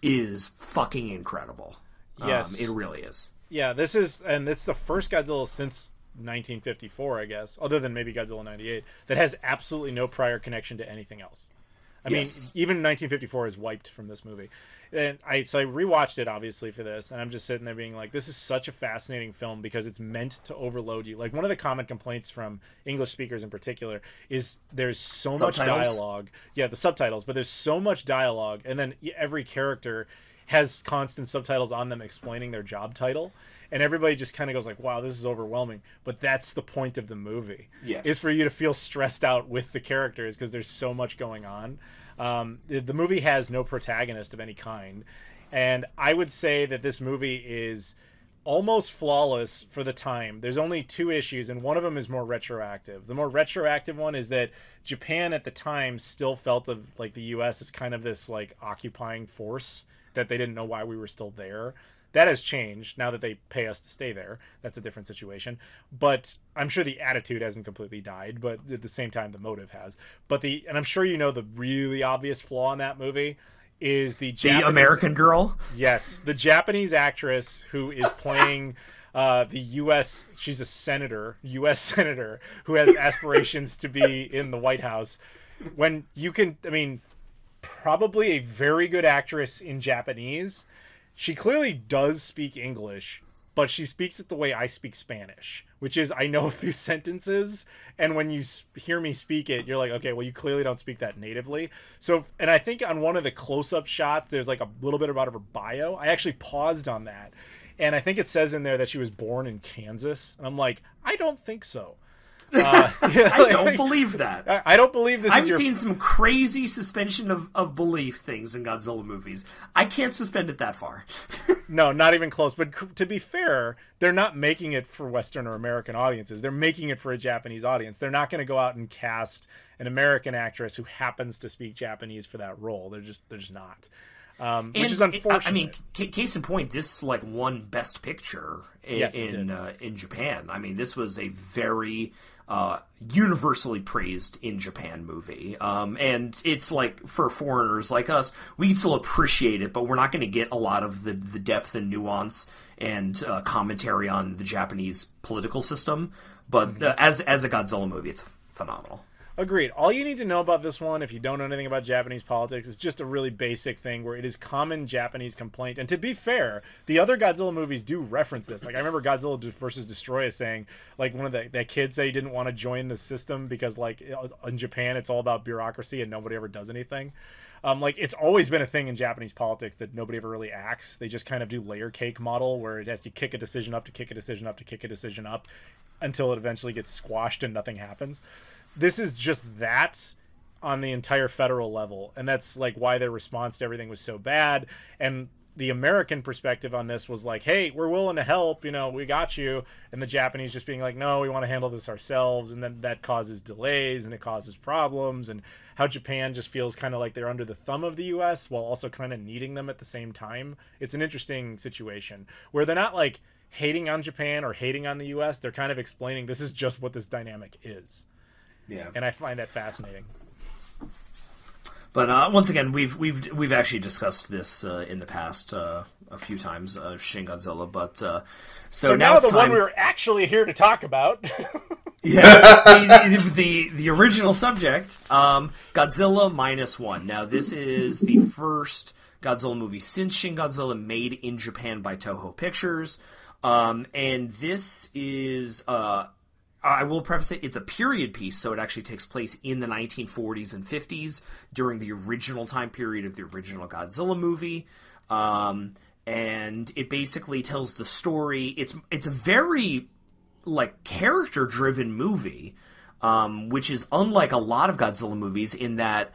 is fucking incredible. Yes. It really is. Yeah, it's the first Godzilla since 1954, I guess, other than maybe Godzilla 98, that has absolutely no prior connection to anything else. I mean, even 1954 is wiped from this movie. And I rewatched it, obviously, for this, and I'm just sitting there being like, this is such a fascinating film because it's meant to overload you. Like, one of the common complaints from English speakers in particular is there's so much dialogue. Yeah, the subtitles, but there's so much dialogue, and then every character has constant subtitles on them explaining their job title. And everybody just kind of goes like, wow, this is overwhelming. But that's the point of the movie. Yes. Is for you to feel stressed out with the characters because there's so much going on. The movie has no protagonist of any kind. And I would say that this movie is almost flawless for the time. There's only two issues, and one of them is more retroactive. The more retroactive one is that Japan at the time still felt of like the U.S. as kind of this like occupying force, that they didn't know why we were still there. That has changed now that they pay us to stay there. That's a different situation. But I'm sure the attitude hasn't completely died, but at the same time, the motive has. And I'm sure you know the really obvious flaw in that movie is the American girl? Yes. The Japanese actress who is playing the U.S. She's a senator, U.S. senator, who has aspirations to be in the White House. When you can, probably a very good actress in Japanese. She clearly does speak English, but she speaks it the way I speak Spanish, which is I know a few sentences, and when you hear me speak it, you're like, okay, well, you clearly don't speak that natively. So, and I think on one of the close-up shots, there's like a little bit about her bio. I actually paused on that, and I think it says in there that she was born in Kansas, and I'm like, I don't think so. I don't believe that. I don't believe this. I've seen some crazy suspension of belief things in Godzilla movies. I can't suspend it that far. No, not even close. But to be fair, they're not making it for Western or American audiences. They're making it for a Japanese audience. They're not going to go out and cast an American actress who happens to speak Japanese for that role. They're just not. which is unfortunate. I mean, case in point, this like won Best Picture in Japan. I mean, this was a very universally praised in Japan movie, and it's like for foreigners like us, we still appreciate it, but we're not going to get a lot of the depth and nuance and commentary on the Japanese political system. But as a Godzilla movie, it's phenomenal. Agreed. All you need to know about this one, if you don't know anything about Japanese politics, is just a really basic thing where it is common Japanese complaint. And to be fair, the other Godzilla movies do reference this. Like, I remember Godzilla vs. Destroyer saying, like, one of the kids said he didn't want to join the system because, like, in Japan, it's all about bureaucracy and nobody ever does anything. Like, it's always been a thing in Japanese politics that nobody ever really acts. They just kind of do layer cake model where it has to kick a decision up to kick a decision up to kick a decision up until it eventually gets squashed and nothing happens. This is just that on the entire federal level, and that's like why their response to everything was so bad. And the American perspective on this was like, hey, we're willing to help, you know, we got you. And the Japanese just being like, no, we want to handle this ourselves. And then that causes delays and it causes problems, and how Japan just feels kind of like they're under the thumb of the US while also kind of needing them at the same time. It's an interesting situation where they're not like hating on Japan or hating on the US. They're kind of explaining this is just what this dynamic is. Yeah, and I find that fascinating. But once again, we've actually discussed this in the past a few times, Shin Godzilla. But so now the one we're actually here to talk about. Yeah, the original subject, Godzilla -1. Now this is the first Godzilla movie since Shin Godzilla made in Japan by Toho Pictures, and this is. I will preface it, it's a period piece, so it actually takes place in the 1940s and 50s during the original time period of the original Godzilla movie. And it basically tells the story. It's a very like character-driven movie, which is unlike a lot of Godzilla movies in that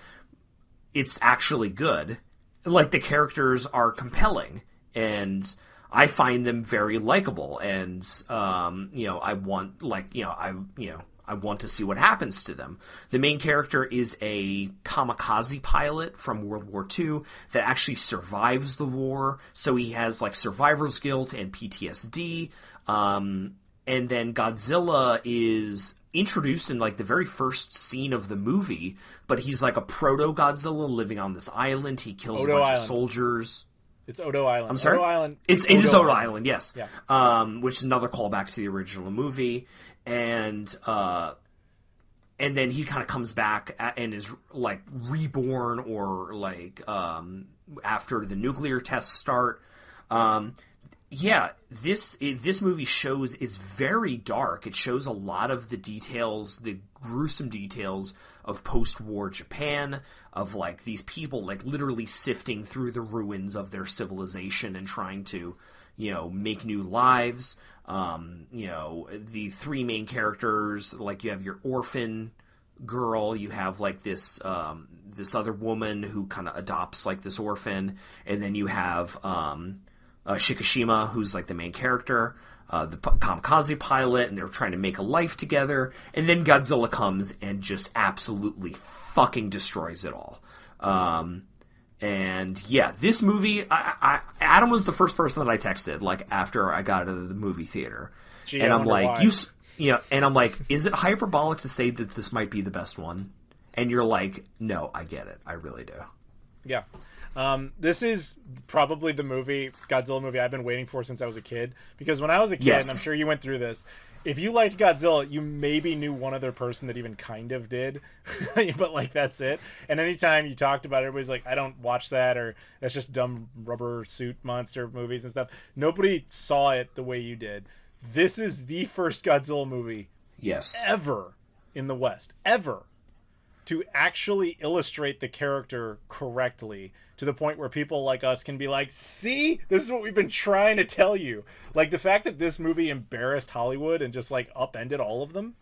it's actually good. Like, the characters are compelling, and I find them very likable, and I want I want to see what happens to them. The main character is a kamikaze pilot from World War II that actually survives the war, so he has like survivor's guilt and PTSD. And then Godzilla is introduced in like the very first scene of the movie, but he's like a proto-Godzilla living on this island. He kills a bunch of soldiers. It's Odo Island. I'm sorry? Odo Island. It is Odo Island, yes. Yeah. Which is another callback to the original movie. And then he kind of comes back and is like reborn, or like after the nuclear tests start. This movie is very dark. It shows a lot of the details, the gruesome details of post-war Japan, of like these people like literally sifting through the ruins of their civilization and trying to, make new lives. The three main characters, like you have your orphan girl, you have like this other woman who kind of adopts like this orphan, and then you have Shikishima, who's like the main character, the kamikaze pilot, and they're trying to make a life together. And then Godzilla comes and just absolutely fucking destroys it all. And yeah, this movie, Adam was the first person that I texted like after I got out of the movie theater, and I'm like, and I'm like, is it hyperbolic to say that this might be the best one? And you're like, no, I get it, I really do. Yeah. This is probably the Godzilla movie I've been waiting for since I was a kid. Because when I was a kid, and I'm sure you went through this, if you liked Godzilla, you maybe knew one other person that even kind of did. But, like, that's it. And anytime you talked about it, everybody's like, I don't watch that, or that's just dumb rubber suit monster movies and stuff. Nobody saw it the way you did. This is the first Godzilla movie ever in the West. Ever. To actually illustrate the character correctly to the point where people like us can be like, see, this is what we've been trying to tell you. Like, the fact that this movie embarrassed Hollywood and just like upended all of them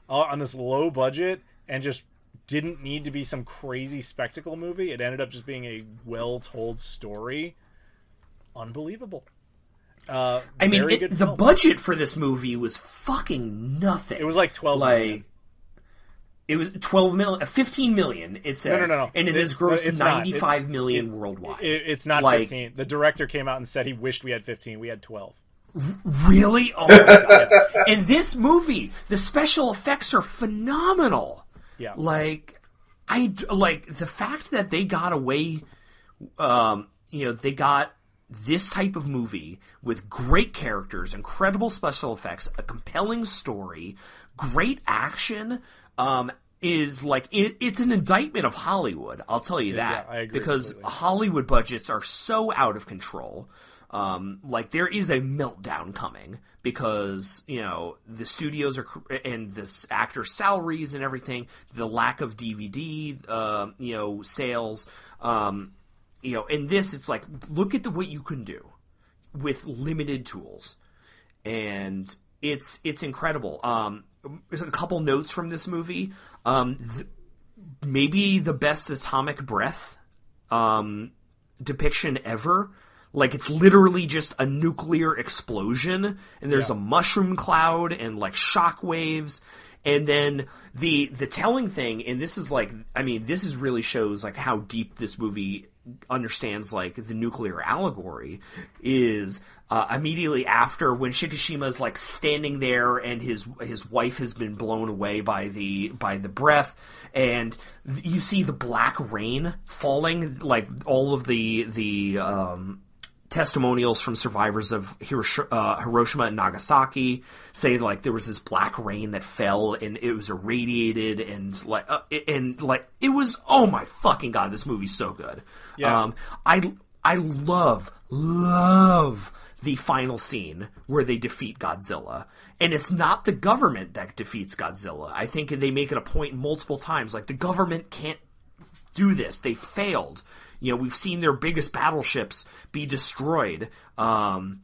on this low budget and just didn't need to be some crazy spectacle movie. It ended up just being a well-told story. Unbelievable. I mean, the budget for this movie was fucking nothing. It was like $12 million. It was 12 million, 15 million. It says, No. and it has grossed it's 95 million worldwide. It's not like, 15. The director came out and said he wished we had 15. We had 12. Really? Oh my God. And this movie, the special effects are phenomenal. Yeah. Like the fact that they got away, they got this type of movie with great characters, incredible special effects, a compelling story, great action, is like it's an indictment of Hollywood. I'll tell you that. Yeah, I agree because completely. Hollywood budgets are so out of control. Like there is a meltdown coming because the studios are and this actors' salaries and everything, the lack of DVD sales, and this, it's like, look at what you can do with limited tools, and it's incredible. There's a couple notes from this movie. Maybe the best atomic breath depiction ever. Like, it's literally just a nuclear explosion, and there's a mushroom cloud and, like, shock waves. And then the telling thing, and this is like, I mean, this is really shows, like, how deep this movie understands, like, the nuclear allegory, is immediately after, when Shikishima's, like, standing there and his wife has been blown away by the breath, and you see the black rain falling, like, all of the testimonials from survivors of Hiroshima and Nagasaki say, like, there was this black rain that fell and it was irradiated, and it was, oh my fucking God, this movie's so good. Yeah. I love the final scene where they defeat Godzilla, and it's not the government that defeats Godzilla. I think they make it a point multiple times, like, the government can't do this. They failed. We've seen their biggest battleships be destroyed, from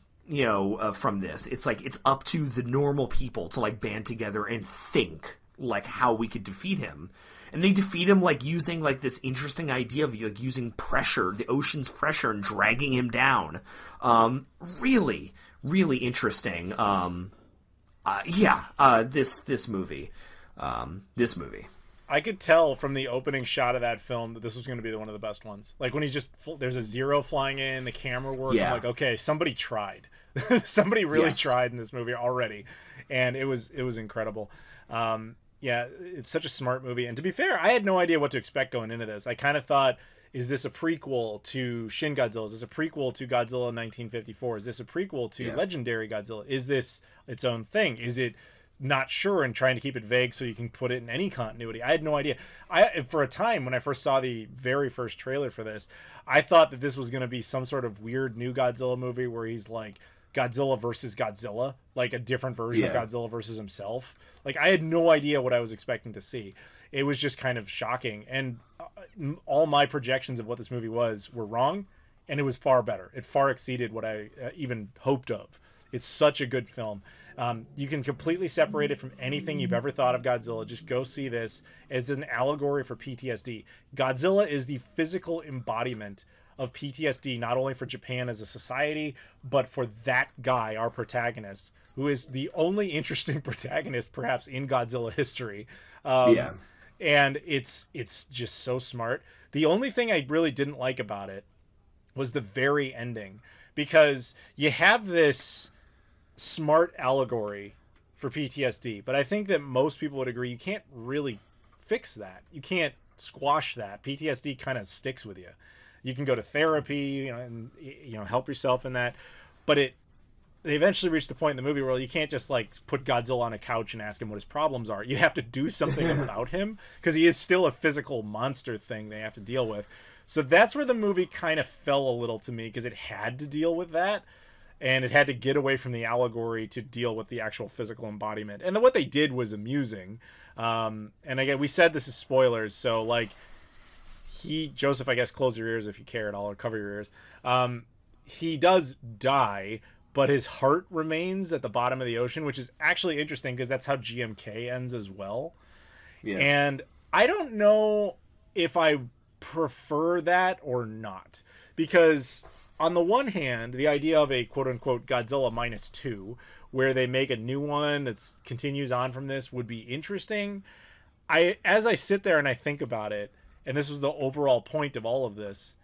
this. It's like, it's up to the normal people to, like, band together and think, like, how we could defeat him. And they defeat him, like, using, like, this interesting idea of, like, using pressure, the ocean's pressure, and dragging him down. Really, really interesting. This movie. I could tell from the opening shot of that film that this was going to be one of the best ones. Like, when he's just, there's a zero flying in, the camera work. Yeah. I'm like, okay, somebody tried. Somebody really tried in this movie already. And it was incredible. It's such a smart movie. And to be fair, I had no idea what to expect going into this. I kind of thought, is this a prequel to Shin Godzilla? Is this a prequel to Godzilla 1954? Is this a prequel to Legendary Godzilla? Is this its own thing? Is it not sure and trying to keep it vague so you can put it in any continuity? I had no idea. For a time, when I first saw the very first trailer for this, I thought that this was going to be some sort of weird new Godzilla movie where he's like Godzilla versus Godzilla, like a different version of Godzilla versus himself. Like, I had no idea what I was expecting to see. It was just kind of shocking, and all my projections of what this movie was were wrong, and it was far better. It far exceeded what I even hoped of. It's such a good film. You can completely separate it from anything you've ever thought of Godzilla. Just go see this as an allegory for PTSD. Godzilla is the physical embodiment of PTSD, not only for Japan as a society, but for that guy, our protagonist, who is the only interesting protagonist perhaps in Godzilla history. And it's just so smart. The only thing I really didn't like about it was the very ending, because you have this smart allegory for PTSD, but I think that most people would agree you can't really fix that. You can't squash that. PTSD kind of sticks with you. You can go to therapy, and help yourself in that, but they eventually reach the point in the movie where you can't just, like, put Godzilla on a couch and ask him what his problems are. You have to do something about him, because he is still a physical monster thing they have to deal with. So that's where the movie kind of fell a little to me, because it had to deal with that. And it had to get away from the allegory to deal with the actual physical embodiment. And what they did was amusing. And again, we said this is spoilers, so, like, Joseph, I guess, close your ears if you care, and I'll cover your ears. He does die, but his heart remains at the bottom of the ocean, which is actually interesting, because that's how GMK ends as well. Yeah. And I don't know if I prefer that or not, because on the one hand, the idea of a quote-unquote Godzilla -2, where they make a new one that continues on from this, would be interesting. as I sit there and I think about it, and this was the overall point of all of this,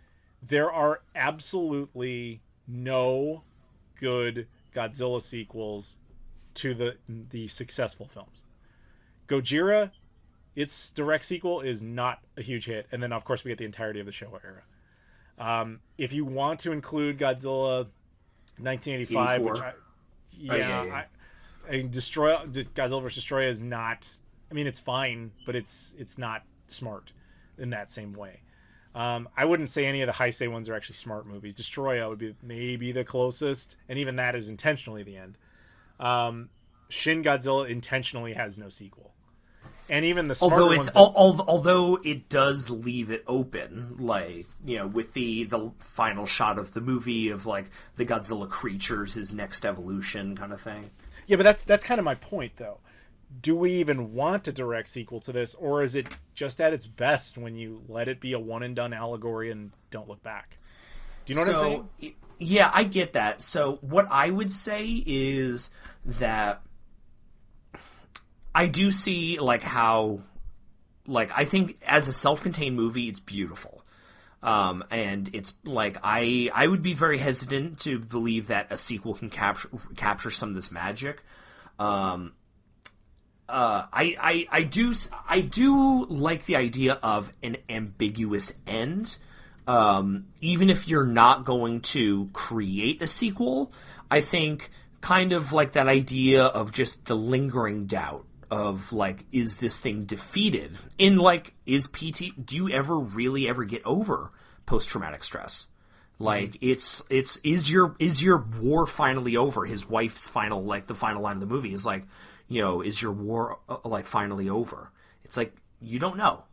there are absolutely no good Godzilla sequels to the successful films. Gojira, its direct sequel, is not a huge hit, and then of course we get the entirety of the Showa era. If you want to include Godzilla 1985, 84. which Godzilla vs. Destroy is not. I mean, it's fine, but it's not smart in that same way. I wouldn't say any of the Heisei ones are actually smart movies. Destroya would be maybe the closest, and even that is intentionally the end. Shin Godzilla intentionally has no sequel, and even the smarter ones. Although it does leave it open, like, you know, with the final shot of the movie of like the Godzilla creatures, his next evolution kind of thing. Yeah, but that's kind of my point, though. Do we even want a direct sequel to this, or is it just at its best when you let it be a one-and-done allegory and don't look back? Do you know what I'm saying? Yeah, I get that. So what I would say is that I do see, like, how... Like, I think as a self-contained movie, it's beautiful. And it's, like, I would be very hesitant to believe that a sequel can capture some of this magic. I do like the idea of an ambiguous end. Even if you're not going to create a sequel, I think kind of like that idea of just the lingering doubt of, like, is this thing defeated? In, like, do you ever really ever get over post-traumatic stress? Like, is your war finally over? His wife's final, like, the final line of the movie is like, you know, is your war, like, finally over? It's like, you don't know.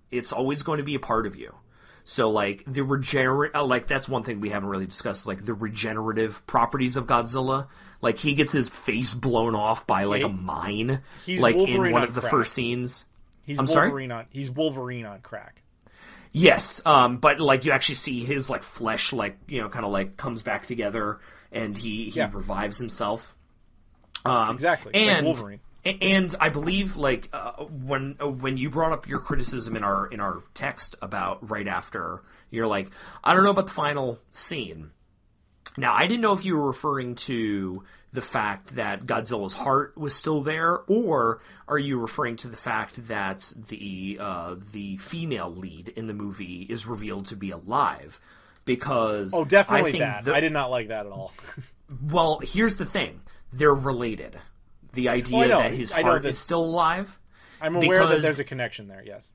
It's always going to be a part of you. So, like, that's one thing we haven't really discussed, like, the regenerative properties of Godzilla. Like, he gets his face blown off by, like, a mine, like, Wolverine in one on of the crack. first scenes. He's Wolverine on crack. Yes, but, like, you actually see his, like, flesh, like, you know, kind of, like, comes back together, and he revives himself. Exactly, and like Wolverine. And I believe, like, when you brought up your criticism in our text about right after, you're like, I don't know about the final scene. Now, I didn't know if you were referring to the fact that Godzilla's heart was still there, or are you referring to the fact that the female lead in the movie is revealed to be alive? Because definitely that. I did not like that at all. Well, here's the thing. They're related. The idea that his heart is still alive. I'm aware that there's a connection there, yes.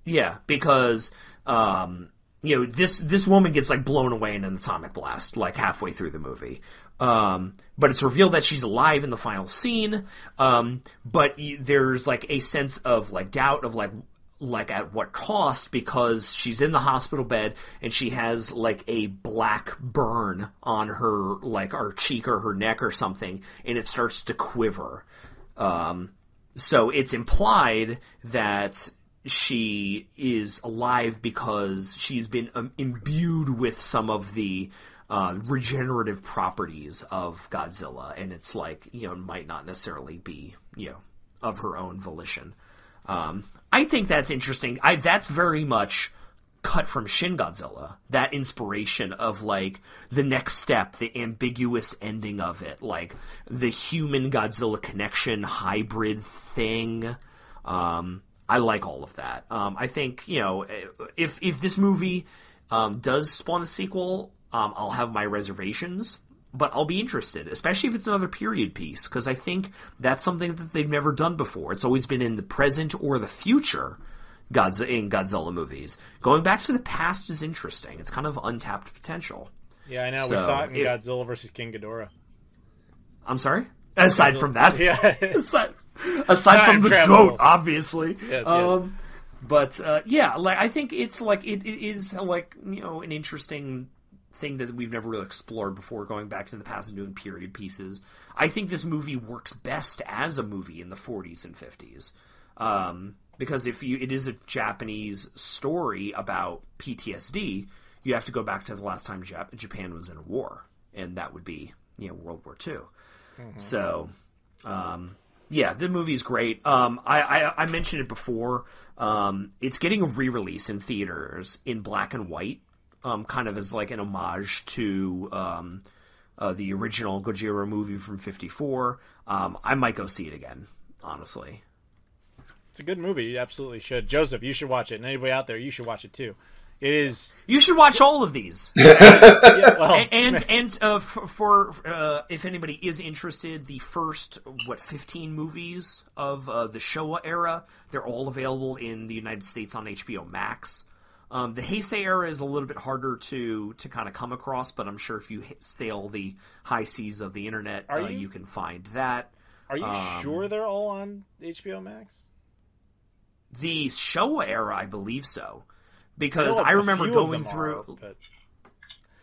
Yeah, because, you know, this woman gets, like, blown away in an atomic blast, like, halfway through the movie. But it's revealed that she's alive in the final scene. But there's, like, a sense of, like, doubt of, like at what cost, because she's in the hospital bed and she has, like, a black burn on her, like, her cheek or her neck or something, and it starts to quiver. So it's implied that she is alive because she's been imbued with some of the regenerative properties of Godzilla, and it's like, you know, might not necessarily be, you know, of her own volition. I think that's interesting. That's very much cut from Shin Godzilla. That inspiration of, like, the next step, the ambiguous ending of it, like the human Godzilla connection hybrid thing. I like all of that. I think, you know, if this movie does spawn a sequel, I'll have my reservations. But I'll be interested, especially if it's another period piece, because I think that's something that they've never done before. It's always been in the present or the future in Godzilla movies. Going back to the past is interesting. It's kind of untapped potential. Yeah, I know. We saw it in Godzilla vs. King Ghidorah. I'm sorry? Aside from that? Yeah. aside from the goat, obviously. Yes. But, yeah, like, I think it's, like, it is, like, you know, an interesting thing that we've never really explored before, going back to the past and doing period pieces. I think this movie works best as a movie in the 40s and 50s. Because it is a Japanese story about PTSD, you have to go back to the last time Japan was in a war, and that would be, you know, World War II. Mm-hmm. So, Yeah, the movie's great. I mentioned it before. It's getting a re-release in theaters in black and white, kind of as like an homage to the original Gojira movie from '54. I might go see it again, honestly. It's a good movie. You absolutely should. Joseph, you should watch it. And anybody out there, you should watch it too. It is. You should watch all of these. Yeah, well, and for if anybody is interested, the first 15 movies of the Showa era, they're all available in the United States on HBO Max. The Heisei era is a little bit harder to kind of come across, but I'm sure if you sail the high seas of the internet, you can find that. Are you sure they're all on HBO Max? The Showa era, I believe so. Because I remember going through...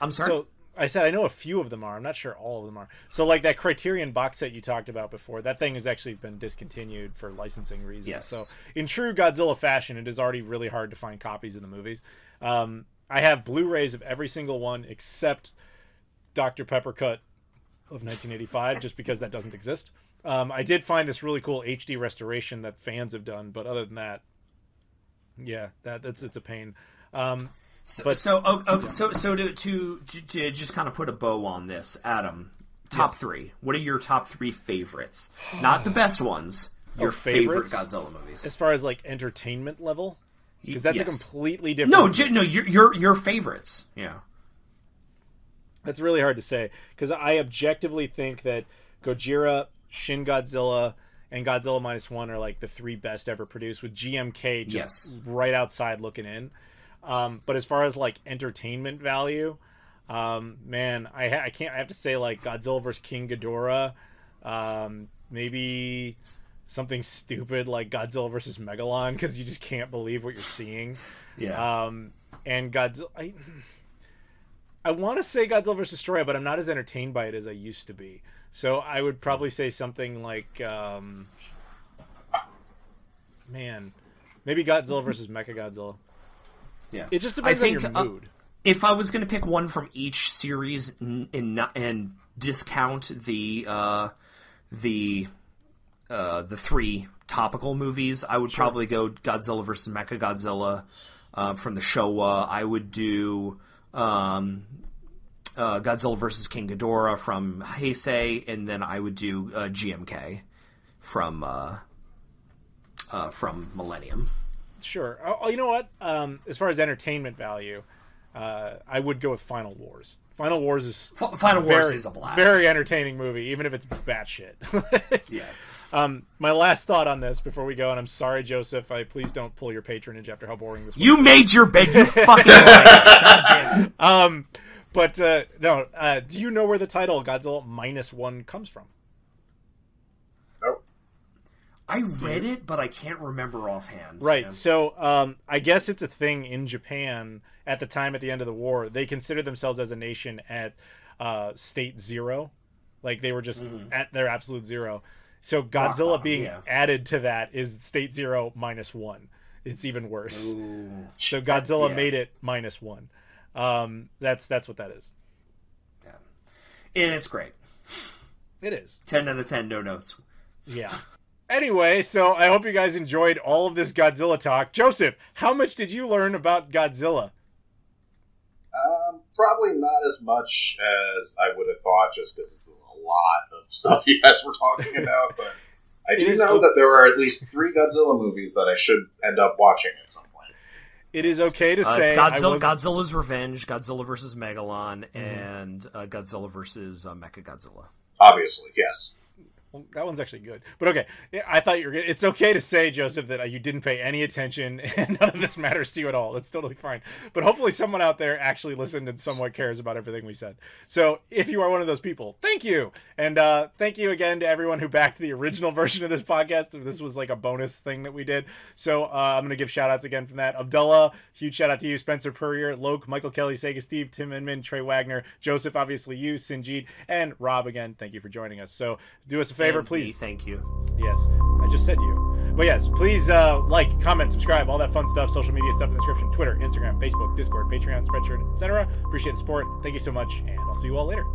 I'm sorry? So, I said I know a few of them are. I'm not sure all of them are. So, like that Criterion box set you talked about before, that thing has actually been discontinued for licensing reasons. Yes. So, in true Godzilla fashion, it is already really hard to find copies of the movies. I have Blu-rays of every single one except Dr. Pepper Cut of 1985, just because that doesn't exist. I did find this really cool HD restoration that fans have done, but other than that, yeah, it's a pain. So to just kind of put a bow on this, Adam, top three. What are your top three favorites? Not the best ones. Your favorite Godzilla movies, as far as like entertainment level, because that's a completely different. No, your favorites. Yeah, that's really hard to say because I objectively think that Gojira, Shin Godzilla, and Godzilla -1 are like the three best ever produced, with GMK just right outside looking in. But as far as like entertainment value, man, I have to say like Godzilla vs. King Ghidorah, maybe something stupid like Godzilla vs. Megalon, because you just can't believe what you're seeing. Yeah. And Godzilla, I want to say Godzilla vs. Destroyer, but I'm not as entertained by it as I used to be. So I would probably say something like, maybe Godzilla vs. Mechagodzilla. Yeah, it just depends on your mood. If I was going to pick one from each series and discount the three topical movies, I would probably go Godzilla vs. Mechagodzilla from the Showa. I would do Godzilla vs. King Ghidorah from Heisei, and then I would do GMK from Millennium. Sure. Oh, you know what? As far as entertainment value, I would go with Final Wars. Final Wars is a blast. Very entertaining movie, even if it's batshit. Yeah. My last thought on this before we go, and I'm sorry, Joseph, please don't pull your patronage after how boring this was. You made your bed, you fucking liar. God damn. But no, do you know where the title Godzilla -1 comes from? Nope. I read it, but I can't remember offhand. Right. Man. So I guess it's a thing in Japan at the time at the end of the war. They considered themselves as a nation at state zero. Like they were just at their absolute zero. So Godzilla being added to that is state 0 -1. It's even worse. Ooh. So Godzilla made it -1. That's what that is. Yeah. And it's great. It is. 10 out of 10, no notes. Yeah. Anyway, so I hope you guys enjoyed all of this Godzilla talk. Joseph, how much did you learn about Godzilla? Probably not as much as I would have thought, just because it's a lot of stuff you guys were talking about. But I do know that there are at least 3 Godzilla movies that I should end up watching at some point. It is okay to say it's Godzilla's Revenge, Godzilla vs. Megalon, and Godzilla vs. Mechagodzilla. Obviously, yes. Well, that one's actually good. But okay, I thought you were good. It's okay to say, Joseph, that you didn't pay any attention and none of this matters to you at all. That's totally fine. But hopefully someone out there actually listened and somewhat cares about everything we said. So if you are one of those people, thank you. And thank you again to everyone who backed the original version of this podcast. This was like a bonus thing that we did. So I'm going to give shout outs again from that. Abdullah, huge shout out to you. Spencer Purrier, Loke, Michael Kelly, Sega Steve, Tim Inman, Trey Wagner, Joseph, obviously you, Sinjeet, and Rob again. Thank you for joining us. So do us a favor, please. Thank you. Yes, I just said you. But yes, please like, comment, subscribe, all that fun stuff, social media stuff in the description, Twitter, Instagram, Facebook, Discord, Patreon, Spreadshirt, etc. Appreciate the support. Thank you so much, and I'll see you all later.